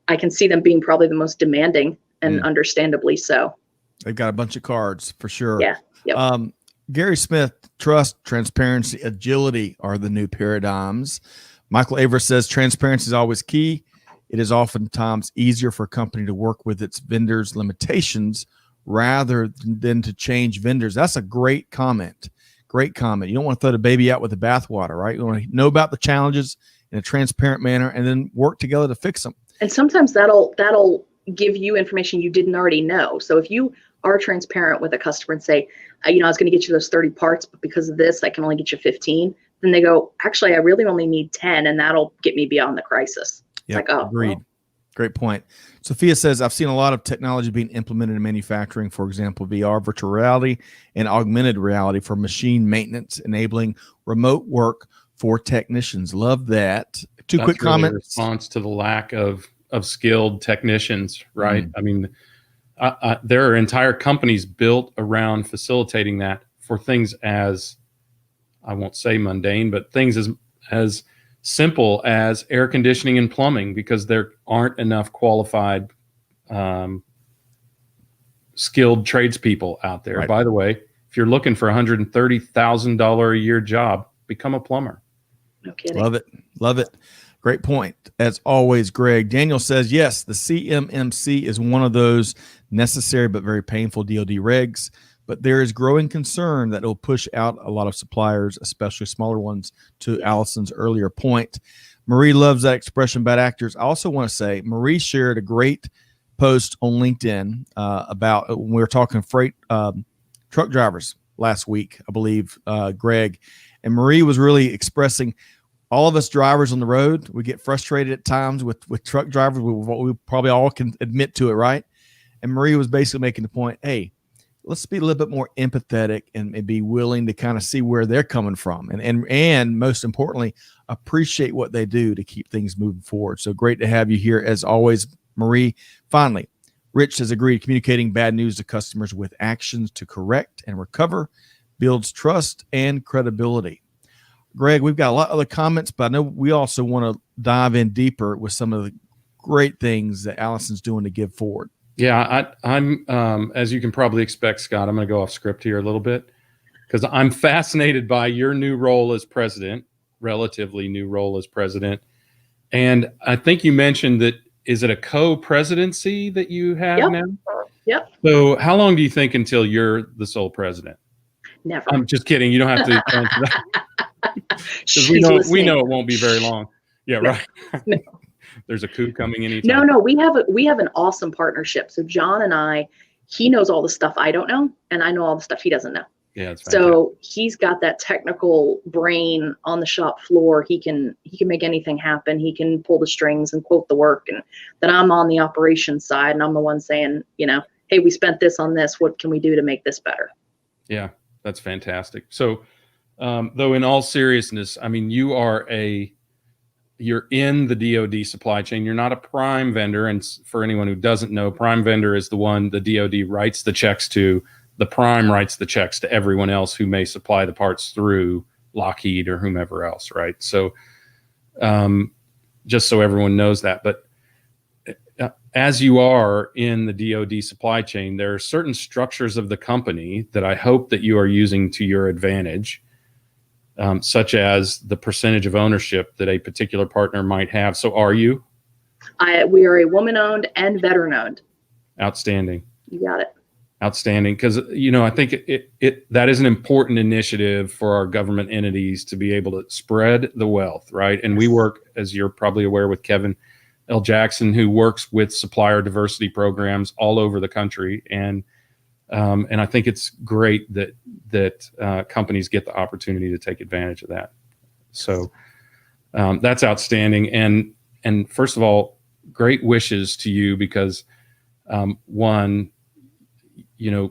Speaker 3: I can see them being probably the most demanding, and understandably so.
Speaker 1: They've got a bunch of cards for sure.
Speaker 3: Yeah. Yep.
Speaker 1: Gary Smith, trust, transparency, agility are the new paradigms. Michael Aver says transparency is always key. It is oftentimes easier for a company to work with its vendors' limitations rather than to change vendors. That's a great comment. Great comment. You don't want to throw the baby out with the bathwater, right? You want to know about the challenges in a transparent manner and then work together to fix them. And
Speaker 3: sometimes that'll give you information you didn't already know. So if you are transparent with a customer and say, I was going to get you those 30 parts, but because of this, I can only get you 15. Then they go, actually, I really only need 10, and that'll get me beyond the crisis.
Speaker 1: Yeah, agreed. Well. Great point. Sophia says, I've seen a lot of technology being implemented in manufacturing, for example, VR, virtual reality, and augmented reality for machine maintenance, enabling remote work for technicians. Love that. Two quick comments.
Speaker 2: Response to the lack of skilled technicians, right? I mean, there are entire companies built around facilitating that for things as, I won't say mundane, but things as simple as air conditioning and plumbing, because there aren't enough qualified, skilled tradespeople out there. Right. By the way, if you're looking for $130,000 a year job, become a plumber.
Speaker 3: No kidding.
Speaker 1: Love it. Love it. Great point. As always, Greg. Daniel says, yes, the CMMC is one of those necessary but very painful DoD regs, but there is growing concern that it will push out a lot of suppliers, especially smaller ones, to Allison's earlier point. Marie loves that expression, bad actors. I also want to say Marie shared a great post on LinkedIn about when we were talking freight truck drivers last week, I believe, Greg. And Marie was really expressing all of us drivers on the road, we get frustrated at times with truck drivers. We probably all can admit to it, right? And Marie was basically making the point, hey, let's be a little bit more empathetic and be willing to kind of see where they're coming from. And most importantly, appreciate what they do to keep things moving forward. So great to have you here as always, Marie. Finally, Rich has agreed communicating bad news to customers with actions to correct and recover builds trust and credibility. Greg, we've got a lot of other comments, but I know we also want to dive in deeper with some of the great things that Allison's doing to give forward.
Speaker 2: Yeah, I'm as you can probably expect, Scott, I'm going to go off script here a little bit because I'm fascinated by your new role as president, relatively new role as president. And I think you mentioned that, is it a co-presidency that you have now?
Speaker 3: Yep.
Speaker 2: So how long do you think until you're the sole president?
Speaker 3: Never.
Speaker 2: I'm just kidding. You don't have to answer that. Because we know it won't be very long. Yeah, no, right. No. There's a coup coming anytime.
Speaker 3: No, we have an awesome partnership. So John and he knows all the stuff I don't know, and I know all the stuff he doesn't know.
Speaker 2: Yeah, that's
Speaker 3: so he's got that technical brain on the shop floor. He can make anything happen. He can pull the strings and quote the work, and then I'm on the operations side, and I'm the one saying, hey, we spent this on this. What can we do to make this better?
Speaker 2: Yeah, that's fantastic. So. Though in all seriousness, I mean, you're in the DoD supply chain. You're not a prime vendor. And for anyone who doesn't know, prime vendor is the one the DoD writes the checks to. The prime writes the checks to everyone else who may supply the parts through Lockheed or whomever else, right? So just so everyone knows that. But as you are in the DoD supply chain, there are certain structures of the company that I hope that you are using to your advantage. Such as the percentage of ownership that a particular partner might have. So are you?
Speaker 3: We are a woman-owned and veteran-owned.
Speaker 2: Outstanding.
Speaker 3: You got it.
Speaker 2: Outstanding. Because, I think that is an important initiative for our government entities to be able to spread the wealth, right? And we work, as you're probably aware, with Kevin L. Jackson, who works with supplier diversity programs all over the country. And I think it's great that companies get the opportunity to take advantage of that. So that's outstanding. And first of all, great wishes to you because one,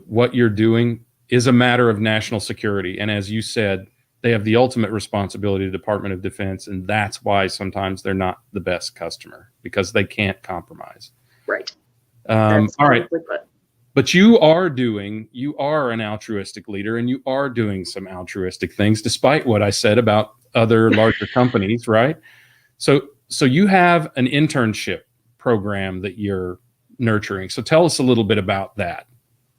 Speaker 2: what you're doing is a matter of national security. And as you said, they have the ultimate responsibility to the Department of Defense. And that's why sometimes they're not the best customer, because they can't compromise.
Speaker 3: Right.
Speaker 2: All right. But you are an altruistic leader, and you are doing some altruistic things, despite what I said about other larger companies, right? So you have an internship program that you're nurturing. So tell us a little bit about that.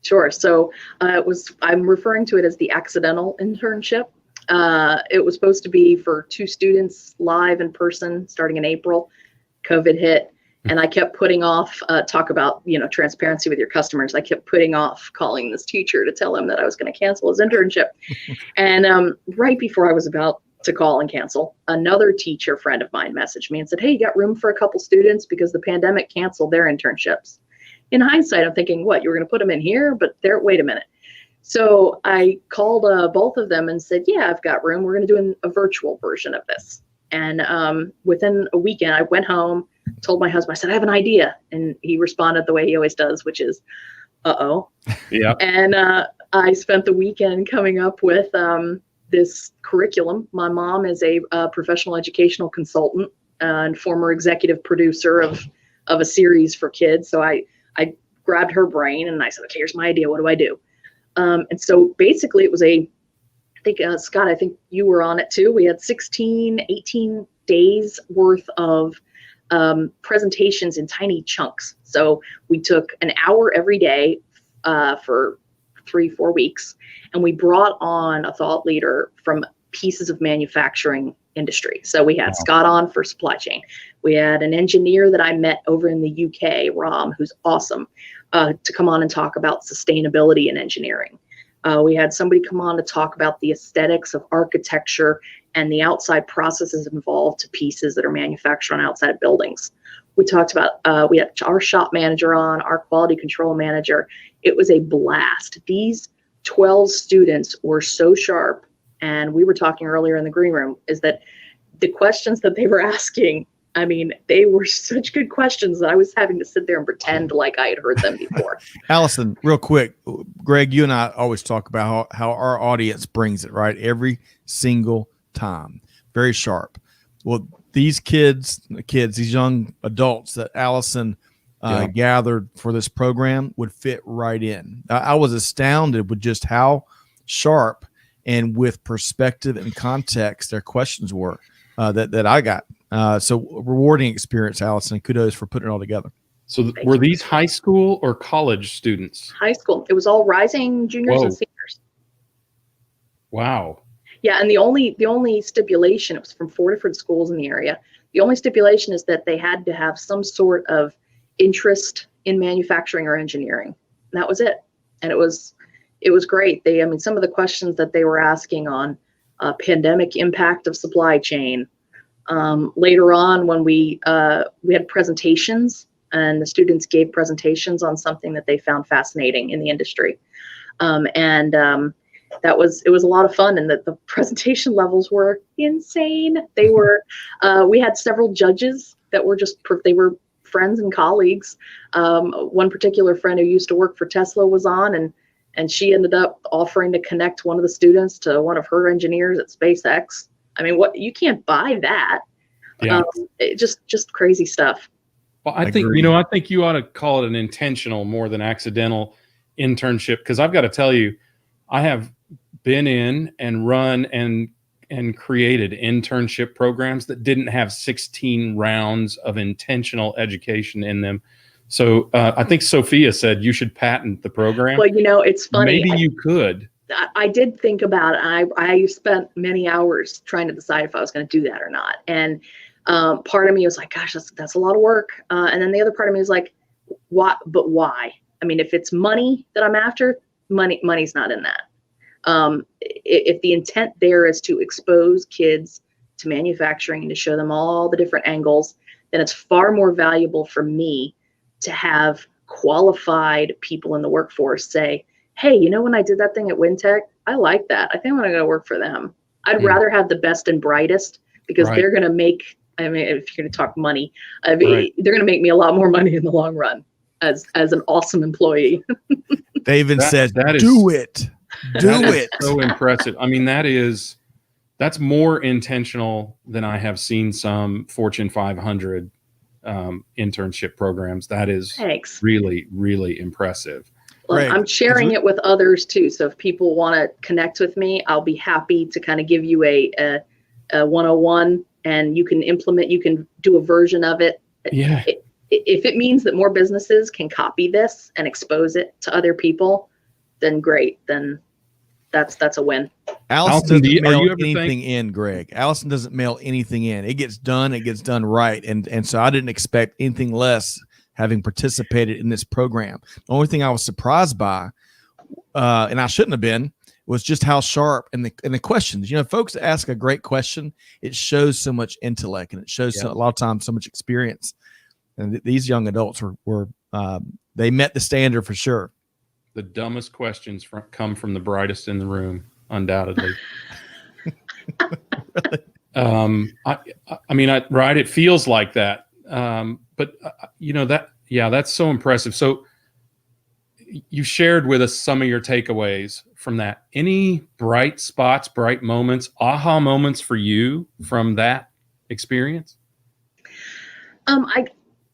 Speaker 3: Sure. So I'm referring to it as the Accidental Internship. It was supposed to be for 2 students live in person starting in April. COVID hit. And I kept putting off, talk about, transparency with your customers. I kept putting off calling this teacher to tell him that I was going to cancel his internship. And right before I was about to call and cancel, another teacher friend of mine messaged me and said, hey, you got room for a couple students because the pandemic canceled their internships. In hindsight, I'm thinking, what, you were going to put them in here? But wait a minute. So I called both of them and said, yeah, I've got room. We're going to do a virtual version of this. And within a weekend, I went home, told my husband, I said, I have an idea. And he responded the way he always does, which is, uh-oh.
Speaker 2: Yeah.
Speaker 3: And I spent the weekend coming up with this curriculum. My mom is a professional educational consultant and former executive producer of a series for kids. So I grabbed her brain and I said, okay, here's my idea. What do I do? And so basically it was Scott, I think you were on it too. We had 18 days worth of presentations in tiny chunks. So we took an hour every day for 3-4 weeks, and we brought on a thought leader from pieces of manufacturing industry. So we had Scott on for supply chain. We had an engineer that I met over in the UK, Ram, who's awesome, to come on and talk about sustainability in engineering. We had somebody come on to talk about the aesthetics of architecture and the outside processes involved to pieces that are manufactured on outside buildings. We talked about, we had our shop manager on, our quality control manager. It was a blast. These 12 students were so sharp. And we were talking earlier in the green room, is that the questions that they were asking, I mean, they were such good questions that I was having to sit there and pretend like I had heard them before.
Speaker 1: Allison, real quick, Greg, you and I always talk about how our audience brings it, right? Every single time. Very sharp. Well, these these young adults that Allison gathered for this program would fit right in. I was astounded with just how sharp and with perspective and context their questions were that I got. So rewarding experience, Allison. Kudos for putting it all together.
Speaker 2: So were these high school or college students?
Speaker 3: High school. It was all rising juniors and seniors.
Speaker 2: Wow.
Speaker 3: Yeah, and the only stipulation, it was from 4 different schools in the area. The only stipulation is that they had to have some sort of interest in manufacturing or engineering. And that was it. And it was great. Some of the questions that they were asking on pandemic impact of supply chain. Later on, when we had presentations, and the students gave presentations on something that they found fascinating in the industry. It was a lot of fun, and the presentation levels were insane. They were, we had several judges that were they were friends and colleagues. One particular friend who used to work for Tesla was on, and she ended up offering to connect one of the students to one of her engineers at SpaceX. I mean, you can't buy that.
Speaker 2: Yeah.
Speaker 3: Just crazy stuff.
Speaker 2: Well, I think you ought to call it an intentional more than accidental internship, because I've got to tell you, I have been in and run and created internship programs that didn't have 16 rounds of intentional education in them. So I think Sophia said you should patent the program.
Speaker 3: Well, it's funny.
Speaker 2: Maybe you could.
Speaker 3: I did think about it. I spent many hours trying to decide if I was going to do that or not. And part of me was like, gosh, that's a lot of work. And then the other part of me was like, why? But why? I mean, if it's money that I'm after, money's not in that. If the intent there is to expose kids to manufacturing and to show them all the different angles, then it's far more valuable for me to have qualified people in the workforce say, hey, when I did that thing at WinTech, I like that. I think I'm going to go work for them. I'd rather have the best and brightest, because they're going to make, if you're going to talk money, they're going to make me a lot more money in the long run as an awesome employee.
Speaker 1: They even said, do it. Do it.
Speaker 2: So impressive. I mean, that's more intentional than I have seen some Fortune 500 internship programs. That is really, really impressive.
Speaker 3: Well, I'm sharing it with others too. So if people want to connect with me, I'll be happy to kind of give you a 101, and you can implement, you can do a version of it.
Speaker 2: Yeah.
Speaker 3: If it means that more businesses can copy this and expose it to other people, then great. Then that's a win.
Speaker 1: Allison doesn't mail anything in, Greg. Allison doesn't mail anything in. It gets done right. And so I didn't expect anything less, having participated in this program. The only thing I was surprised by, and I shouldn't have been, was just how sharp and the questions. You know, folks ask a great question, it shows so much intellect, and it shows a lot of times so much experience. And these young adults were they met the standard for sure.
Speaker 2: The dumbest questions come from the brightest in the room, undoubtedly. Really? I mean, right? It feels like that. But you know, that's so impressive. So you shared with us some of your takeaways from that. Any bright spots, bright moments, aha moments for you from that experience?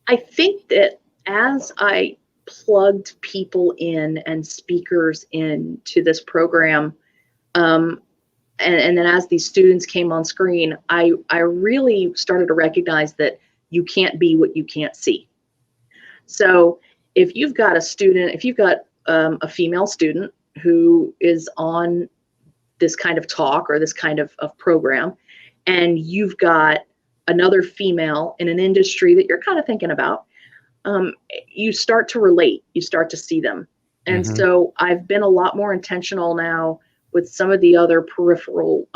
Speaker 3: I think that as I plugged people in and speakers into this program, and then as these students came on screen, I really started to recognize that you can't be what you can't see. So if you've got a female student who is on this kind of talk or this kind of program, and you've got another female in an industry that you're kind of thinking about, you start to relate, you start to see them. And so I've been a lot more intentional now with some of the other peripheral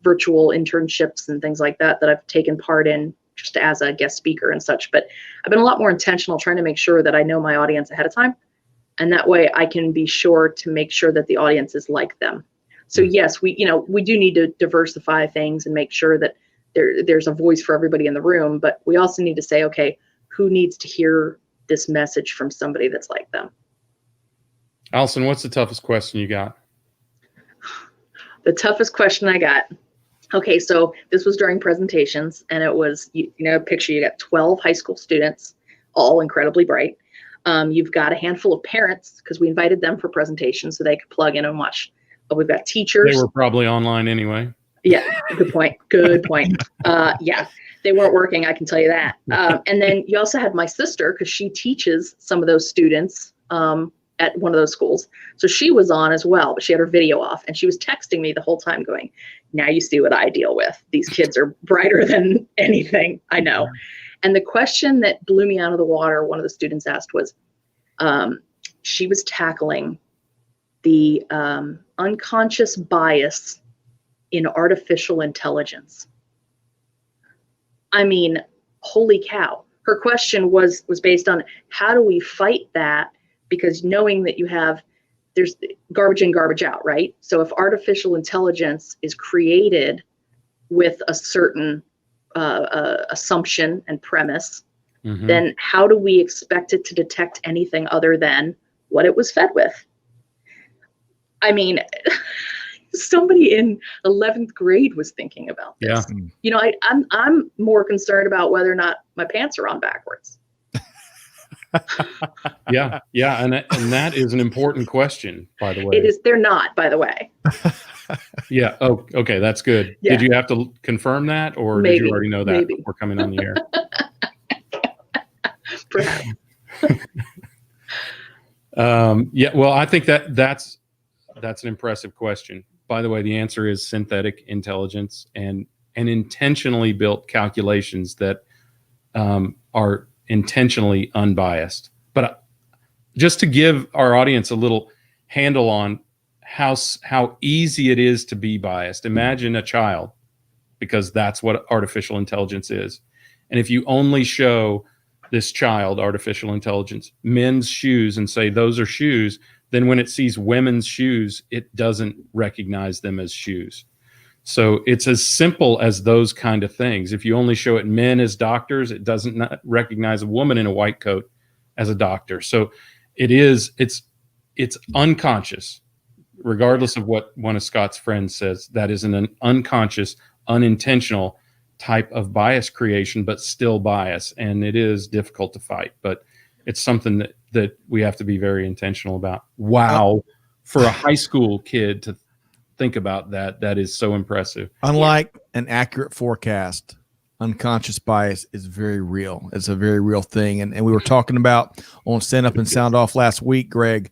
Speaker 3: virtual internships and things like that I've taken part in just as a guest speaker and such. But I've been a lot more intentional trying to make sure that I know my audience ahead of time. And that way I can be sure to make sure that the audience is like them. So yes, we do need to diversify things and make sure that there's a voice for everybody in the room, but we also need to say, okay, who needs to hear this message from somebody that's like them?
Speaker 2: Allison, what's the toughest question you got?
Speaker 3: The toughest question I got. Okay, so this was during presentations, and it was, picture you got 12 high school students, all incredibly bright. You've got a handful of parents, because we invited them for presentations so they could plug in and watch. But we've got teachers.
Speaker 2: They were probably online anyway.
Speaker 3: Yeah, good point. Yeah, they weren't working, I can tell you that. And then you also had my sister, because she teaches some of those students at one of those schools. So she was on as well, but she had her video off, and she was texting me the whole time going, now you see what I deal with. These kids are brighter than anything I know. And the question that blew me out of the water, one of the students asked was, she was tackling the unconscious bias in artificial intelligence. I mean, holy cow. Her question was based on, how do we fight that? Because knowing that there's garbage in, garbage out, right? So if artificial intelligence is created with a certain assumption and premise, then how do we expect it to detect anything other than what it was fed with? I mean, somebody in 11th grade was thinking about this. Yeah. I'm more concerned about whether or not my pants are on backwards.
Speaker 2: Yeah. And that is an important question, by the way.
Speaker 3: It is. They're not, by the way.
Speaker 2: Yeah. Oh, okay. That's good. Yeah. Did you have to confirm that, or did you already know that before coming on the air?
Speaker 3: Perhaps.
Speaker 2: Yeah. Well, I think that's an impressive question. By the way, the answer is synthetic intelligence and intentionally built calculations that are intentionally unbiased. But just to give our audience a little handle on how easy it is to be biased, imagine a child, because that's what artificial intelligence is. And if you only show this child, artificial intelligence, men's shoes and say those are shoes, then when it sees women's shoes, it doesn't recognize them as shoes. So it's as simple as those kind of things. If you only show it men as doctors, it doesn't recognize a woman in a white coat as a doctor. So it's unconscious. regardless of what one of Scott's friends says, that is an unconscious, unintentional type of bias creation, but still bias. And it is difficult to fight, but it's something that we have to be very intentional about. Wow. For a high school kid to think about that is so impressive.
Speaker 1: Unlike an accurate forecast, unconscious bias is very real. It's a very real thing. And we were talking about on Stand Up and Sound Off last week, Greg,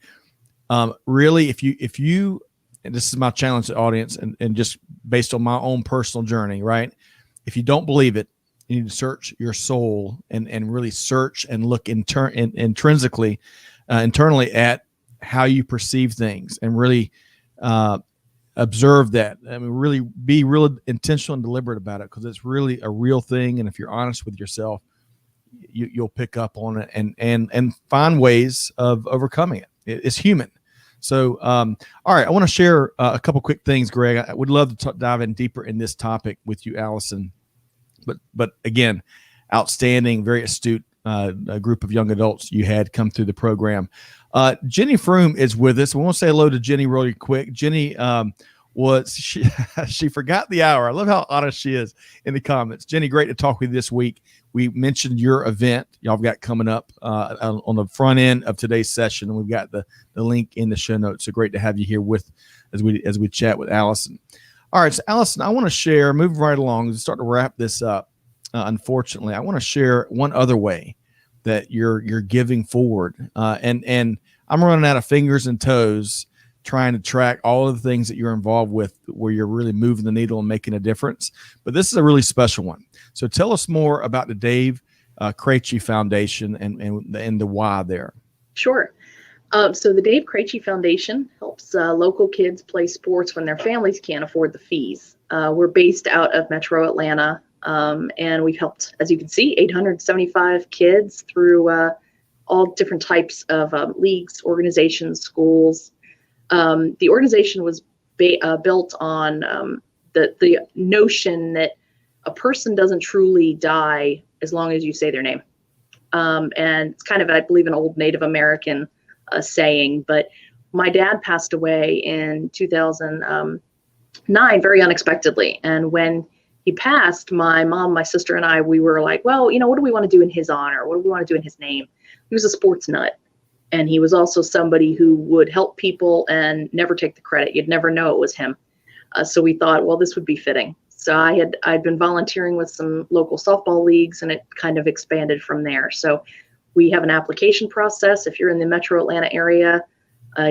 Speaker 1: really, if you, and this is my challenge to the audience and just based on my own personal journey, right? If you don't believe it, you need to search your soul and really search and look intrinsically, internally at how you perceive things and really observe that. I mean, really be real intentional and deliberate about it because it's really a real thing. And if you're honest with yourself, you'll pick up on it and find ways of overcoming it. It's human. So, all right, I want to share a couple quick things, Greg. I would love to dive in deeper in this topic with you, Allison. But again, outstanding, very astute a group of young adults you had come through the program. Jenny Froome is with us. We want to say hello to Jenny really quick. Jenny she forgot the hour. I love how honest she is in the comments. Jenny, great to talk with you this week. We mentioned your event y'all got coming up on the front end of today's session, and we've got the link in the show notes. So great to have you here as we chat with Allison. All right, so Allison, I want to share, moving right along, start to wrap this up. Unfortunately, I want to share one other way that you're giving forward, and I'm running out of fingers and toes trying to track all of the things that you're involved with, where you're really moving the needle and making a difference. But this is a really special one. So tell us more about the Dave Creachie Foundation and the why there.
Speaker 3: Sure. So the Dave Creachie Foundation helps local kids play sports when their families can't afford the fees. We're based out of Metro Atlanta, and we've helped, as you can see, 875 kids through all different types of leagues, organizations, schools. The organization was built on the notion that a person doesn't truly die as long as you say their name. And it's kind of, I believe, an old Native American saying, but my dad passed away in 2009 very unexpectedly. And when he passed, my mom, my sister, and I, we were like, well, what do we want to do in his honor? What do we want to do in his name? He was a sports nut. And he was also somebody who would help people and never take the credit. You'd never know it was him. So we thought, well, this would be fitting. So I'd been volunteering with some local softball leagues, and it kind of expanded from there. So we have an application process. If you're in the Metro Atlanta area,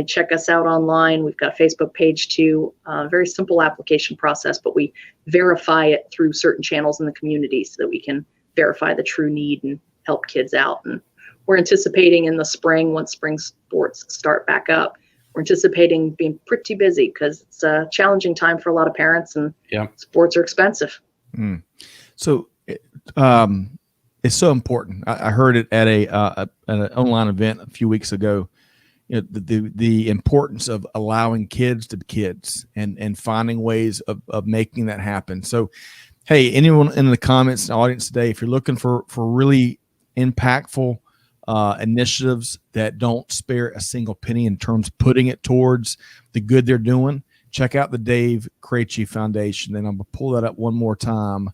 Speaker 3: check us out online. We've got a Facebook page too. Very simple application process, but we verify it through certain channels in the community so that we can verify the true need and help kids out. And we're anticipating in the spring, once spring sports start back up, we're anticipating being pretty busy because it's a challenging time for a lot of parents, and sports are expensive.
Speaker 1: So it's so important. I heard it at an online event a few weeks ago. The importance of allowing kids to be kids and finding ways of making that happen. So, hey, anyone in the comments and audience today, if you're looking for really impactful initiatives that don't spare a single penny in terms of putting it towards the good they're doing, check out the Dave Creachie Foundation. And I'm going to pull that up one more time.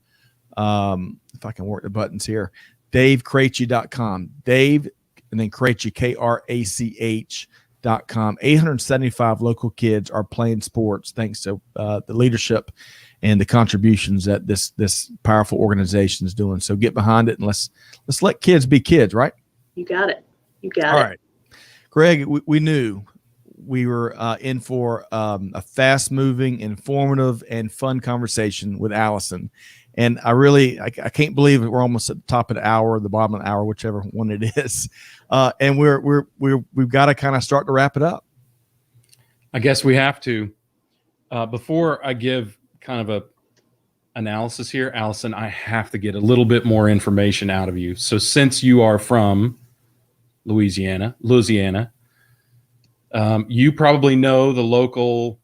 Speaker 1: If I can work the buttons here, DaveCreachie.com, Dave, and then Creachie, KRACH.com. 875 local kids are playing sports thanks to the leadership and the contributions that this powerful organization is doing. So get behind it and let's let kids be kids, right?
Speaker 3: You got it.
Speaker 1: All right. Greg, we knew we were in for a fast-moving, informative, and fun conversation with Allison. And I can't believe that we're almost at the top of the hour, the bottom of the hour, whichever one it is. And we've got to kind of start to wrap it up.
Speaker 2: I guess we have to. Before I give kind of a analysis here, Allison, I have to get a little bit more information out of you. So since you are from Louisiana, you probably know the local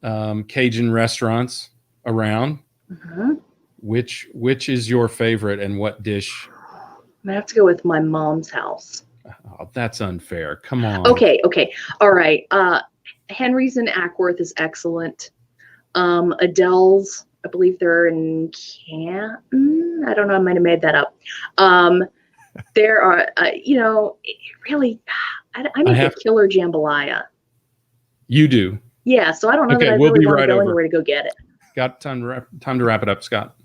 Speaker 2: Cajun restaurants around.
Speaker 3: Mm-hmm.
Speaker 2: Which is your favorite, and what dish?
Speaker 3: I have to go with my mom's house.
Speaker 2: Oh, that's unfair. Come on.
Speaker 3: Okay. All right. Henry's in Ackworth is excellent. Adele's, I believe they're in Canton. I don't know. I might have made that up. There are, really, I need a killer jambalaya.
Speaker 2: You do.
Speaker 3: Yeah. So I don't know that I
Speaker 2: we'll
Speaker 3: really
Speaker 2: be
Speaker 3: want
Speaker 2: right
Speaker 3: to go
Speaker 2: over.
Speaker 3: anywhere to go get it.
Speaker 2: Got time to wrap it up, Scott.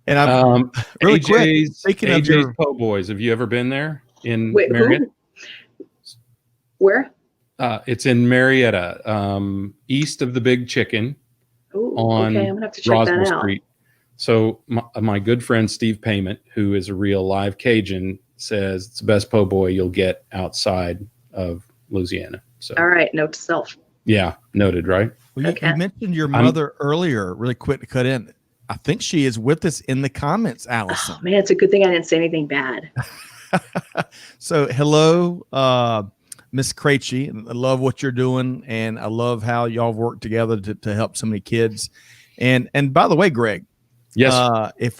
Speaker 1: And I'm really quick. Speaking of
Speaker 2: AJ's Po' Boys, have you ever been there in
Speaker 3: Wait,
Speaker 2: Marietta?
Speaker 3: Where?
Speaker 2: It's in Marietta, east of the Big Chicken.
Speaker 3: Ooh,
Speaker 2: on
Speaker 3: okay, I'm gonna have to check
Speaker 2: Roswell
Speaker 3: that out.
Speaker 2: Street. So my good friend Steve Payment, who is a real live Cajun, says it's the best po' boy you'll get outside of Louisiana. So
Speaker 3: all right, note to self.
Speaker 2: Yeah, noted, right?
Speaker 1: Well, you mentioned your mother earlier, really quick to cut in. I think she is with us in the comments, Allison.
Speaker 3: Oh, man, it's a good thing I didn't say anything bad.
Speaker 1: So hello, Miss Creachie. I love what you're doing, and I love how y'all work together to help so many kids. And by the way, Greg,
Speaker 2: yes,
Speaker 1: if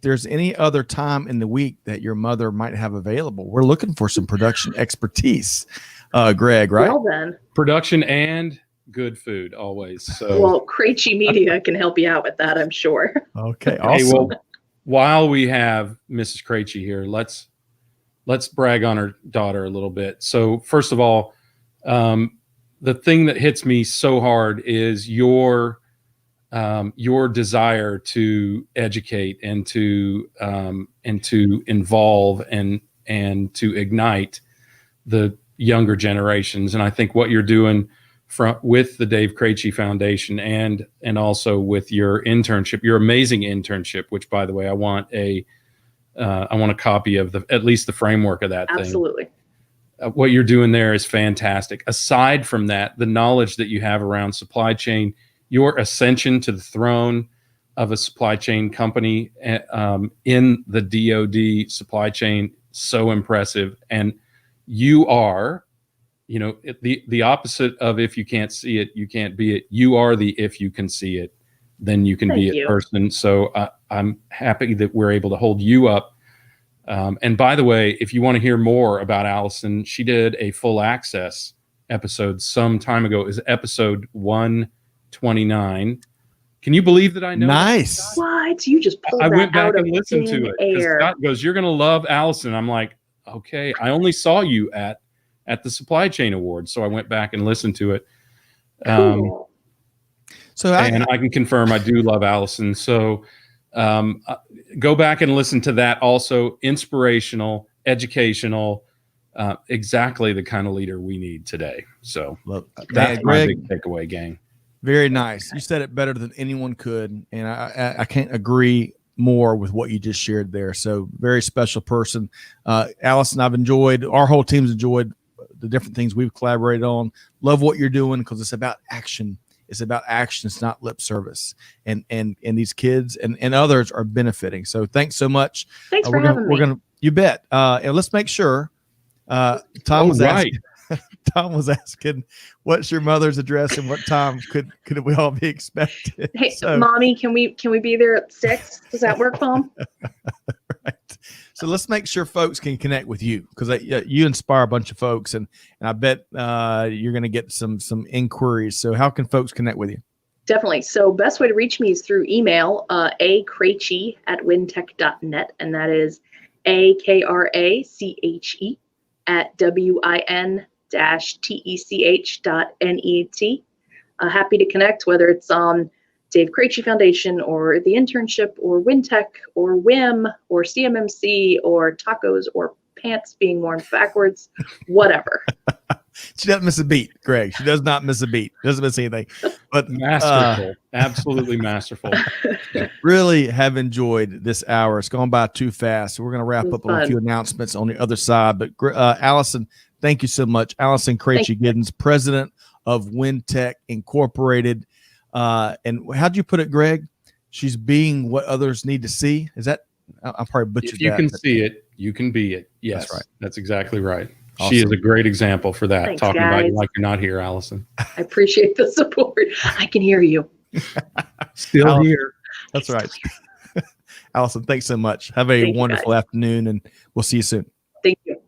Speaker 1: there's any other time in the week that your mother might have available, we're looking for some production expertise. Greg, right?
Speaker 3: Well then,
Speaker 2: production and good food always. So
Speaker 3: well, Creachie Media can help you out with that, I'm sure.
Speaker 1: Okay, awesome.
Speaker 2: Hey, well, while we have Mrs. Creachie here, let's brag on her daughter a little bit. So first of all, the thing that hits me so hard is your desire to educate and to involve and to ignite the younger generations. And I think what you're doing with the Dave Creachie Foundation and also with your internship, your amazing internship, which by the way, I want a copy of at least the framework of that thing.
Speaker 3: Absolutely.
Speaker 2: What you're doing there is fantastic. Aside from that, the knowledge that you have around supply chain, your ascension to the throne of a supply chain company in the DoD supply chain, so impressive. And you are, the opposite of if you can't see it, you can't be it. You are the if you can see it, then you can be it person. So I'm happy that we're able to hold you up. And by the way, if you want to hear more about Allison, she did a full access episode some time ago. It was episode 129. Can you believe that I know?
Speaker 1: Nice.
Speaker 3: What? You just pulled that out of thin air.
Speaker 2: I went back and listened to it. Scott goes, "You're going to love Allison." I'm like, okay. I only saw you at the Supply Chain Awards, so I went back and listened to it.
Speaker 3: Cool.
Speaker 2: And I can confirm I do love Allison. So go back and listen to that. Also inspirational, educational, exactly the kind of leader we need today. So that's my big takeaway, gang.
Speaker 1: Very nice. You said it better than anyone could. And I can't agree more with what you just shared there. So very special person. Allison, our whole team's enjoyed the different things we've collaborated on. Love what you're doing because it's about action. It's about action. It's not lip service. And these kids and others are benefiting. So thanks so much.
Speaker 3: Thanks for having me.
Speaker 1: You bet. And let's make sure. Tom was asking, what's your mother's address and what time could we all be expected?
Speaker 3: Hey, Mommy, can we be there at 6? Does that work, Mom?
Speaker 1: Right. So let's make sure folks can connect with you because you inspire a bunch of folks, and I bet you're going to get some inquiries. So how can folks connect with you?
Speaker 3: Definitely. So best way to reach me is through email, akrache@wintech.net, and that is AKRACHE @WIN-TECH.net. Happy to connect, whether it's on Dave Creachie Foundation or the internship or WinTech or WIM or CMMC or tacos or pants being worn backwards, whatever.
Speaker 1: She doesn't miss a beat, Greg. She does not miss a beat. Doesn't miss anything. But
Speaker 2: masterful, absolutely masterful.
Speaker 1: Really have enjoyed this hour. It's gone by too fast. So we're going to wrap up with a few announcements on the other side. But Allison, thank you so much. Allison Krache Giddens, president of WinTech Incorporated. And how'd you put it, Greg? She's being what others need to see. Is that? I probably butchered that.
Speaker 2: If you can see it, you can be it. Yes, that's right. That's exactly right. Awesome. She is a great example for that.
Speaker 3: Thanks,
Speaker 2: talking
Speaker 3: guys.
Speaker 2: about you like you're not here, Allison.
Speaker 3: I appreciate the support. I can hear you.
Speaker 2: Still here.
Speaker 1: That's right. Allison, thanks so much. Have a wonderful afternoon, and we'll see you soon.
Speaker 3: Thank you.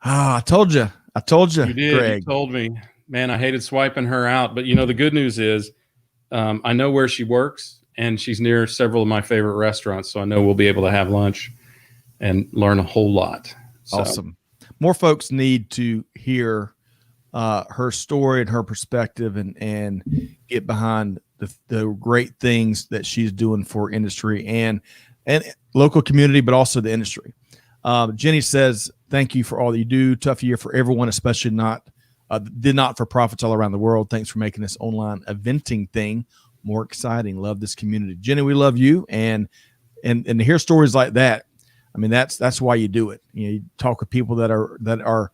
Speaker 1: I told you.
Speaker 2: You did.
Speaker 1: Greg.
Speaker 2: You told me, man. I hated swiping her out, but the good news is, I know where she works, and she's near several of my favorite restaurants, so I know we'll be able to have lunch and learn a whole lot. So.
Speaker 1: Awesome. More folks need to hear her story and her perspective, and get behind the great things that she's doing for industry and local community, but also the industry. Jenny says, thank you for all that you do. Tough year for everyone, especially the not-for-profits all around the world. Thanks for making this online eventing thing more exciting. Love this community. Jenny, we love you. And to hear stories like that, I mean, that's why you do it. You talk with people that are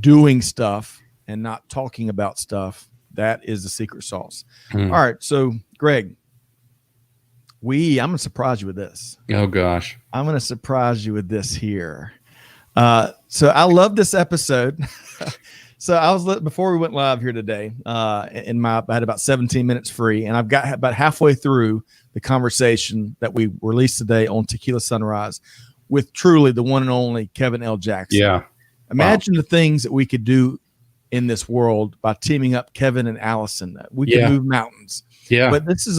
Speaker 1: doing stuff and not talking about stuff. That is the secret sauce. All right. So, Greg, I'm going to surprise you with this.
Speaker 2: Oh, gosh.
Speaker 1: I'm going to surprise you with this here. So I love this episode. So before we went live here today, I had about 17 minutes free, and I've got about halfway through the conversation that we released today on Tequila Sunrise with truly the one and only Kevin L. Jackson.
Speaker 2: Yeah.
Speaker 1: Imagine the things that we could do in this world by teaming up Kevin and Allison. We could move mountains.
Speaker 2: Yeah.
Speaker 1: But this is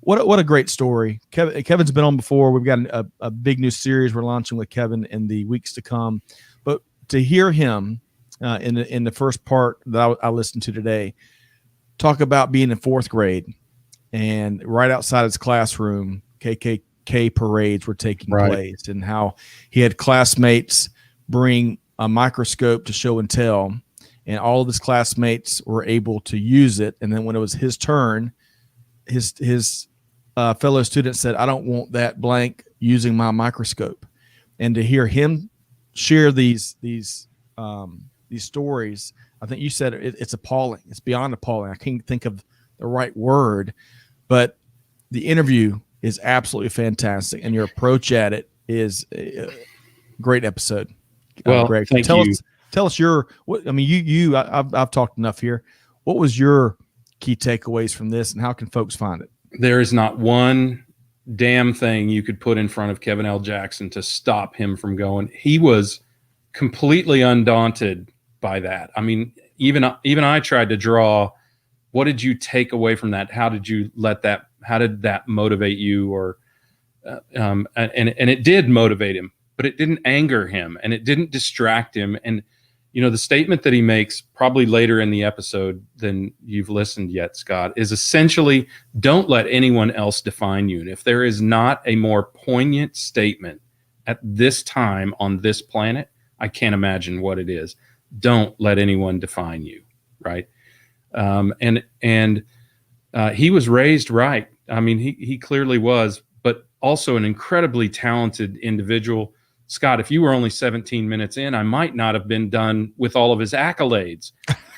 Speaker 1: what a great story. Kevin's been on before. We've got a big new series we're launching with Kevin in the weeks to come. But to hear him in the first part that I listened to today, talk about being in fourth grade and right outside his classroom, KKK parades were taking place, and how he had classmates bring a microscope to show and tell, and all of his classmates were able to use it. And then when it was his turn, his fellow students said, "I don't want that blank using my microscope." And to hear him share these stories, I think you said it's appalling. It's beyond appalling. I can't think of the right word, but the interview is absolutely fantastic, and your approach at it is a great episode.
Speaker 2: Well,
Speaker 1: Greg,
Speaker 2: thank you.
Speaker 1: Tell us I've talked enough here. What was your key takeaways from this, and how can folks find it?
Speaker 2: There is not one damn thing you could put in front of Kevin L. Jackson to stop him from going. He was completely undaunted by that. I mean, even I tried to draw, what did you take away from that? How did that motivate you? Or, and it did motivate him, but it didn't anger him, and it didn't distract him. And, the statement that he makes probably later in the episode than you've listened yet, Scott, is essentially, don't let anyone else define you. And if there is not a more poignant statement at this time on this planet, I can't imagine what it is. Don't let anyone define you. Right. And he was raised right. I mean, he clearly was, but also an incredibly talented individual. Scott, if you were only 17 minutes in, I might not have been done with all of his accolades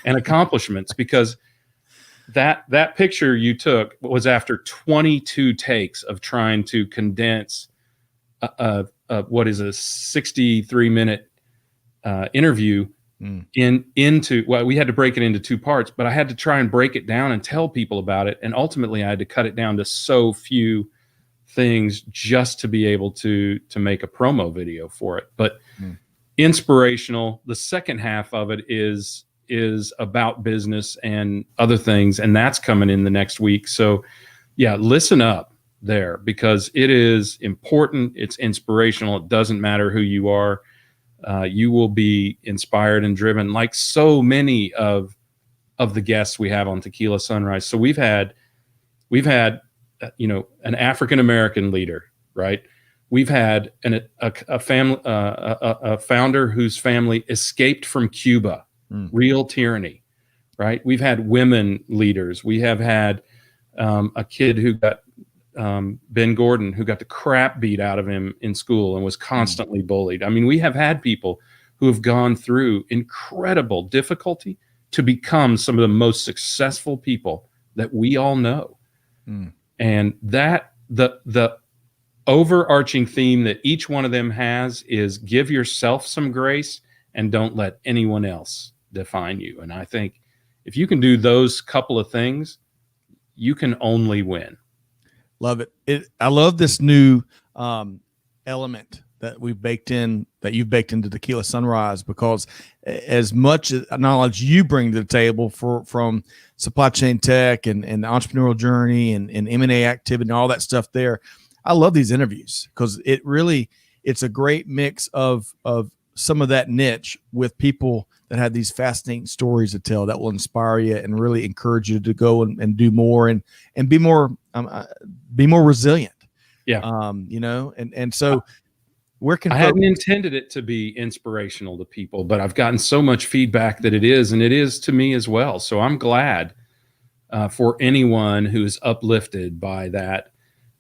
Speaker 2: and accomplishments, because that picture you took was after 22 takes of trying to condense what is a 63-minute interview into, well, we had to break it into two parts, but I had to try and break it down and tell people about it. And ultimately I had to cut it down to so few things just to be able to make a promo video for it. But inspirational. The second half of it is about business and other things, and that's coming in the next week. So yeah, listen up there, because it is important. It's inspirational. It doesn't matter who you are. You will be inspired and driven, like so many of the guests we have on Tequila Sunrise. So we've had an African-American leader, right? We've had a founder whose family escaped from Cuba, real tyranny, right? We've had women leaders. We have had a kid who got Ben Gordon, who got the crap beat out of him in school and was constantly bullied. I mean, we have had people who have gone through incredible difficulty to become some of the most successful people that we all know. And that the overarching theme that each one of them has is give yourself some grace and don't let anyone else define you. And I think if you can do those couple of things, you can only win.
Speaker 1: Love it. I love this new element that you've baked into Tequila Sunrise, because as much knowledge you bring to the table from supply chain tech and the entrepreneurial journey and M&A activity and all that stuff there, I love these interviews because it's a great mix of some of that niche with people that have these fascinating stories to tell that will inspire you and really encourage you to go and do more and be more resilient.
Speaker 2: Yeah.
Speaker 1: So where can
Speaker 2: I hadn't intended it to be inspirational to people, but I've gotten so much feedback that it is, and it is to me as well. So I'm glad for anyone who's uplifted by that.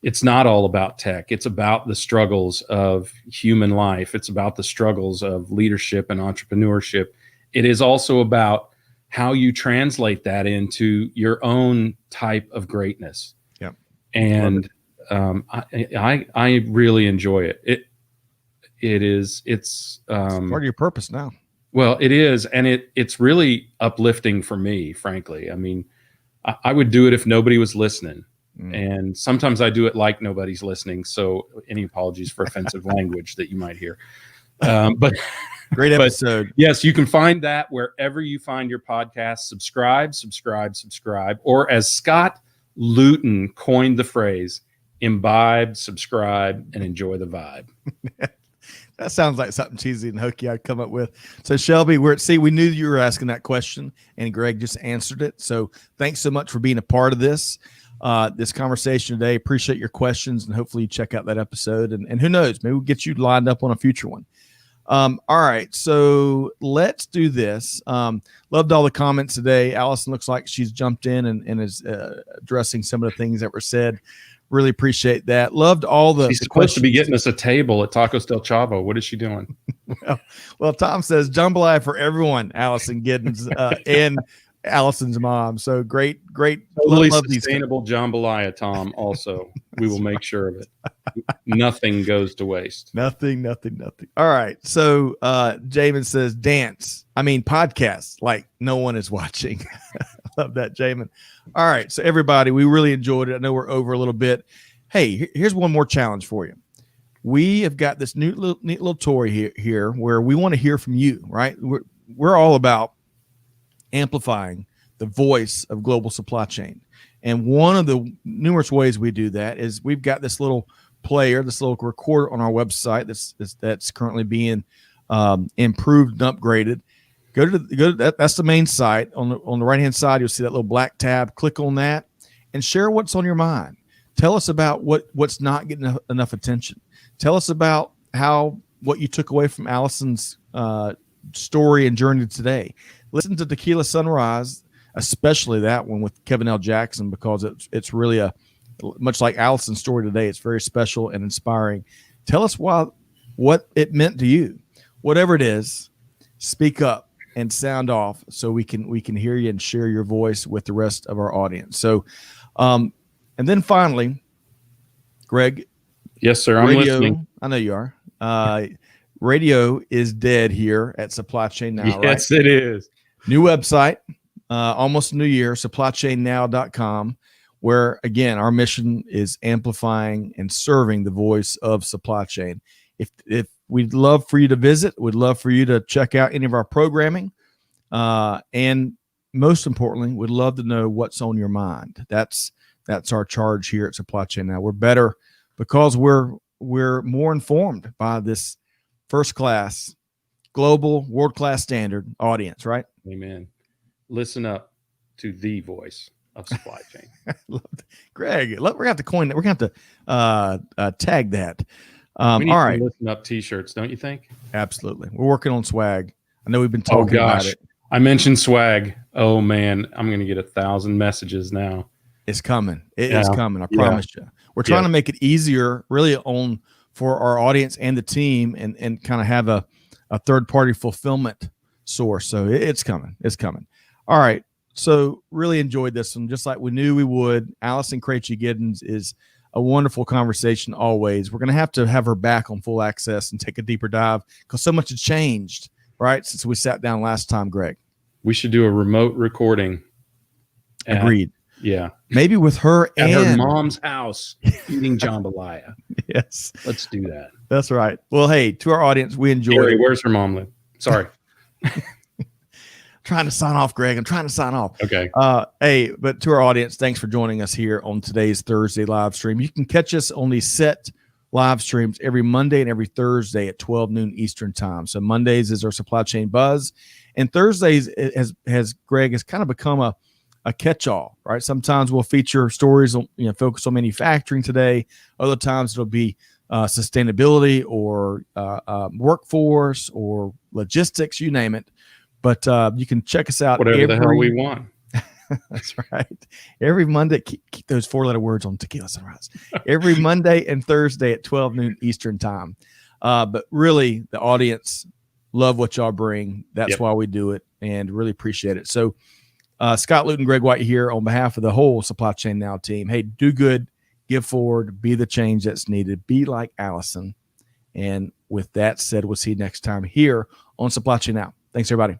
Speaker 2: It's not all about tech. It's about the struggles of human life. It's about the struggles of leadership and entrepreneurship. It is also about how you translate that into your own type of greatness.
Speaker 1: Yeah.
Speaker 2: And I really enjoy it. It's
Speaker 1: part of your purpose now.
Speaker 2: Well, it is. And it's really uplifting for me, frankly. I mean, I would do it if nobody was listening. And sometimes I do it like nobody's listening. So any apologies for offensive language that you might hear. But
Speaker 1: great episode.
Speaker 2: But yes, you can find that wherever you find your podcast. Subscribe. Or as Scott Luton coined the phrase, imbibe, subscribe, and enjoy the vibe.
Speaker 1: That sounds like something cheesy and hokey I'd come up with. So Shelby, we knew you were asking that question and Greg just answered it. So thanks so much for being a part of this conversation today. Appreciate your questions and hopefully you check out that episode and who knows, maybe we'll get you lined up on a future one. All right. So let's do this. Loved all the comments today. Allison looks like she's jumped in and is addressing some of the things that were said. Really appreciate that. Loved all the.
Speaker 2: She's supposed to be getting us a table at Tacos del Chavo. What is she doing?
Speaker 1: well, Tom says jambalaya for everyone. Allison Giddens and Allison's mom. So great.
Speaker 2: Totally sustainable jambalaya, Tom. Also, we will make sure of it. Nothing goes to waste.
Speaker 1: Nothing. All right. So Jamin says podcasts like no one is watching. Love that, Jamin. All right. So everybody, we really enjoyed it. I know we're over a little bit. Hey, here's one more challenge for you. We have got this neat little toy here where we want to hear from you, right? We're all about amplifying the voice of global supply chain. And one of the numerous ways we do that is we've got this little player, this little recorder on our website that's currently being improved and upgraded. Go to that. That's the main site. On the right hand side, you'll see that little black tab. Click on that and share what's on your mind. Tell us about what's not getting enough attention. Tell us about what you took away from Allison's story and journey today. Listen to Tequila Sunrise, especially that one with Kevin L. Jackson, because it's really much like Allison's story today. It's very special and inspiring. Tell us what it meant to you, whatever it is. Speak up and sound off so we can hear you and share your voice with the rest of our audience. So, and then finally, Greg.
Speaker 2: Yes, sir. I'm listening.
Speaker 1: I know you are. Radio is dead here at Supply Chain Now.
Speaker 2: Yes,
Speaker 1: right?
Speaker 2: It is.
Speaker 1: New website, almost a new year, supplychainnow.com, where again, our mission is amplifying and serving the voice of supply chain. If we'd love for you to visit, we'd love for you to check out any of our programming. And most importantly, we'd love to know what's on your mind. That's our charge here at Supply Chain Now. We're better because we're more informed by this first class, global, world-class standard audience, right?
Speaker 2: Amen. Listen up to the voice of supply chain.
Speaker 1: Greg, we're going to have to coin that. We're going to have to tag that.
Speaker 2: We need
Speaker 1: all right.
Speaker 2: Listen up t-shirts, don't you think?
Speaker 1: Absolutely. We're working on swag. I know we've been talking about it.
Speaker 2: I mentioned swag. Oh man, I'm going to get 1,000 messages now.
Speaker 1: It's coming. It is coming. I promise you. We're trying to make it easier really for our audience and the team and kind of have a third-party fulfillment source. So it's coming. It's coming. All right. So really enjoyed this one, just like we knew we would. Allison Krache Giddens is a wonderful conversation always. We're going to have her back on Full Access and take a deeper dive because so much has changed, right, since we sat down last time, Greg.
Speaker 2: We should do a remote recording.
Speaker 1: Agreed.
Speaker 2: Yeah.
Speaker 1: Maybe with her
Speaker 2: at
Speaker 1: and
Speaker 2: her mom's house eating jambalaya.
Speaker 1: Yes.
Speaker 2: Let's do that.
Speaker 1: That's right. Well, hey, to our audience, we enjoyed
Speaker 2: Gary,
Speaker 1: it.
Speaker 2: where's her mom live? Sorry.
Speaker 1: Trying to sign off, Greg. I'm trying to sign off.
Speaker 2: Okay.
Speaker 1: Hey, but to our audience, thanks for joining us here on today's Thursday live stream. You can catch us on these set live streams every Monday and every Thursday at 12 noon Eastern time. So Mondays is our supply chain buzz, and Thursdays has Greg has kind of become a catch-all, right? Sometimes we'll feature stories, focus on manufacturing today. Other times it'll be sustainability or workforce or logistics, you name it. But you can check us out.
Speaker 2: Whatever the hell we want.
Speaker 1: That's right. Every Monday, keep those 4-letter words on Tequila Sunrise. Every Monday and Thursday at 12 noon Eastern time. But really, the audience love what y'all bring. That's why we do it, and really appreciate it. So Scott, Luton, Greg White here on behalf of the whole Supply Chain Now team. Hey, do good, give forward, be the change that's needed. Be like Allison. And with that said, we'll see you next time here on Supply Chain Now. Thanks, everybody.